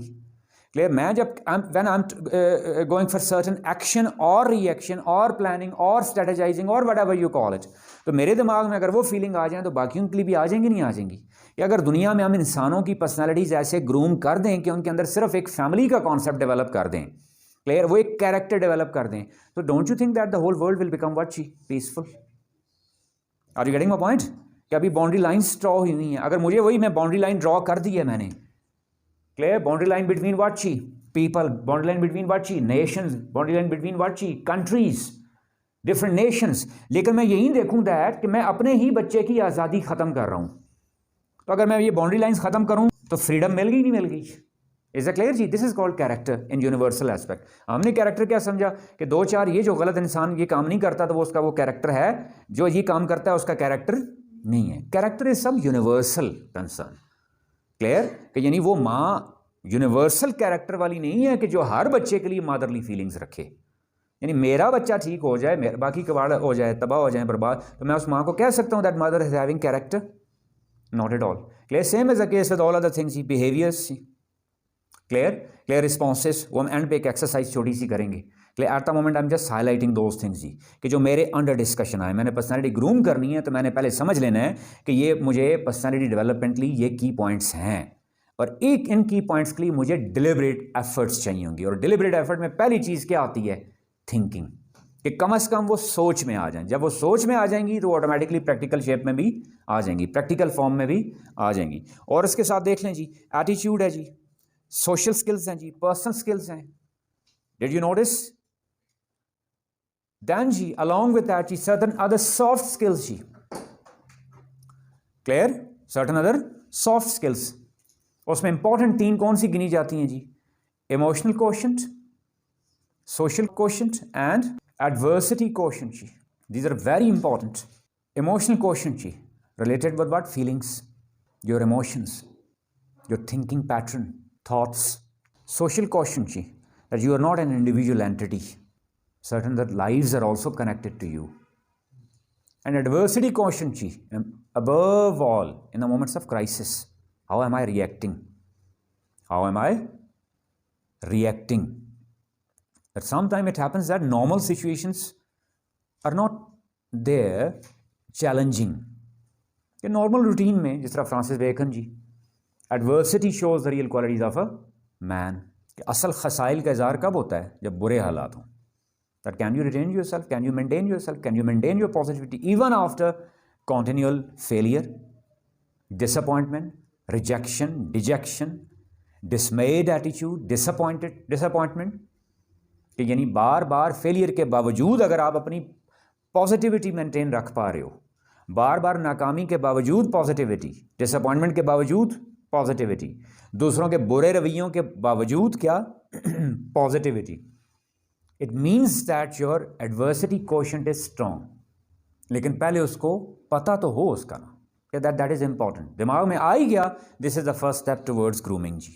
S1: clear, میں جب when I am going for certain action اور ری ایکشن اور پلاننگ اور اسٹریٹجائزنگ اور whatever you call it, تو میرے دماغ میں اگر وہ فیلنگ آ جائیں تو باقیوں کے لیے بھی آ جائیں گی نہیں آ جائیں گی؟ یا اگر دنیا میں ہم انسانوں کی پرسنالٹیز ایسے گروم کر دیں کہ ان کے اندر صرف ایک فیملی کا کانسیپٹ ڈیولپ کر دیں, کلیئر, وہ ایک کیریکٹر ڈیولپ کر دیں, تو don't you think that the whole world will become what? Peaceful. Are you getting my point? کہ ابھی باؤنڈری لائنس ڈرا ہوئی ہوئی ہیں. اگر مجھے وہی میں باؤنڈری لائن ڈرا کر دی ہے میں نے, clear, boundary line between what چی people, boundary line between what چی nations, boundary line between what چی کنٹریز, ڈفرنٹ نیشنز, لیکن میں یہی دیکھوں دیٹ کہ میں اپنے ہی بچے کی آزادی ختم کر رہا ہوں. تو اگر میں یہ باؤنڈری لائنس ختم کروں تو فریڈم مل گئی نہیں مل گئی. از اے کلیئر جی؟ This is called character in universal aspect. ہم نے کیریکٹر کیا سمجھا کہ دو چار یہ جو غلط انسان یہ کام نہیں کرتا تو وہ اس کا وہ کیریکٹر ہے, جو یہ کام کرتا ہے اس کا کیریکٹر نہیں ہے. Character is some universal concern. Clear کہ یعنی وہ ماں یونیورسل کیریکٹر والی نہیں ہے کہ جو ہر بچے کے لیے مادرلی فیلنگز رکھے. یعنی میرا بچہ ٹھیک ہو جائے, باقی کباڑ ہو جائے, تباہ ہو جائیں, برباد, تو میں اس ماں کو کہہ سکتا ہوں that mother is having character? Not at all. Clear. Same is a case with all other things, behaviours. Clear clear responses. وہ ہم اینڈ پہ ایک ایکسرسائز چھوٹی سی کریں گے. Clear. At the moment I am just highlighting those things جی, کہ جو میرے انڈر ڈسکشن آئے. میں نے پرسنالٹی گروم کرنی ہے تو میں نے پہلے سمجھ لینا ہے کہ یہ مجھے پرسنالٹی ڈیولپمنٹلی یہ کی پوائنٹس ہیں, اور ایک ان کی پوائنٹس کے لیے مجھے ڈیلیبریٹ ایفرٹس چاہیے ہوں گی. اور ڈیلیبریٹ ایفرٹ میں پہلی چیز کیا آتی ہے؟ تھنکنگ. کہ کم از کم وہ سوچ میں آ جائیں. جب وہ سوچ میں آ جائیں گی تو وہ آٹومیٹکلی پریکٹیکل شیپ میں بھی آ جائیں گی, پریکٹیکل فارم میں بھی آ جائیں گی. اور اس کے ساتھ دیکھ لیں جی, ایٹیچیوڈ ہے جی, سوشل سکلز ہیں جی, پرسنل سکلز ہیں. Did you notice? دین جی along with that جی certain other soft skills جی. Clear. certain other soft skills. اس میں امپورٹنٹ تین کون سی گنی جاتی ہیں جی؟ Emotional quotient, social quotient and adversity quotient جی. These are very important. Emotional quotient جی related with what? Feelings, your emotions, your thinking pattern, thoughts. Social quotient جی that you are not an individual entity, certain that lives are also connected to you. And adversity quotient ji, above all in the moments of crisis, how am I reacting? How am I reacting? That sometimes it happens that normal situations are not there challenging. کہ normal routine میں جس طرح Francis Bacon ji, adversity shows the real qualities of a man. کہ اصل خسائل کا اظہار کب ہوتا ہے؟ جب برے حالات ہوں. That can you retain yourself? Can you maintain yourself? Can you maintain your positivity even after continual failure, disappointment, rejection, dejection, dismayed attitude, disappointment? کہ یعنی بار بار فیلئر کے باوجود اگر آپ اپنی پازیٹیوٹی مینٹین رکھ پا رہے ہو, بار بار ناکامی کے باوجود پازیٹیوٹی, ڈساپوائنٹمنٹ کے باوجود پازیٹیوٹی, دوسروں کے برے رویوں کے باوجود کیا؟ Positivity. It means that your adversity quotient is strong. لیکن پہلے اس کو پتہ تو ہو اس کا نا, کہ دیٹ از امپورٹنٹ. دماغ میں آ ہی گیا, this is the first step towards grooming G.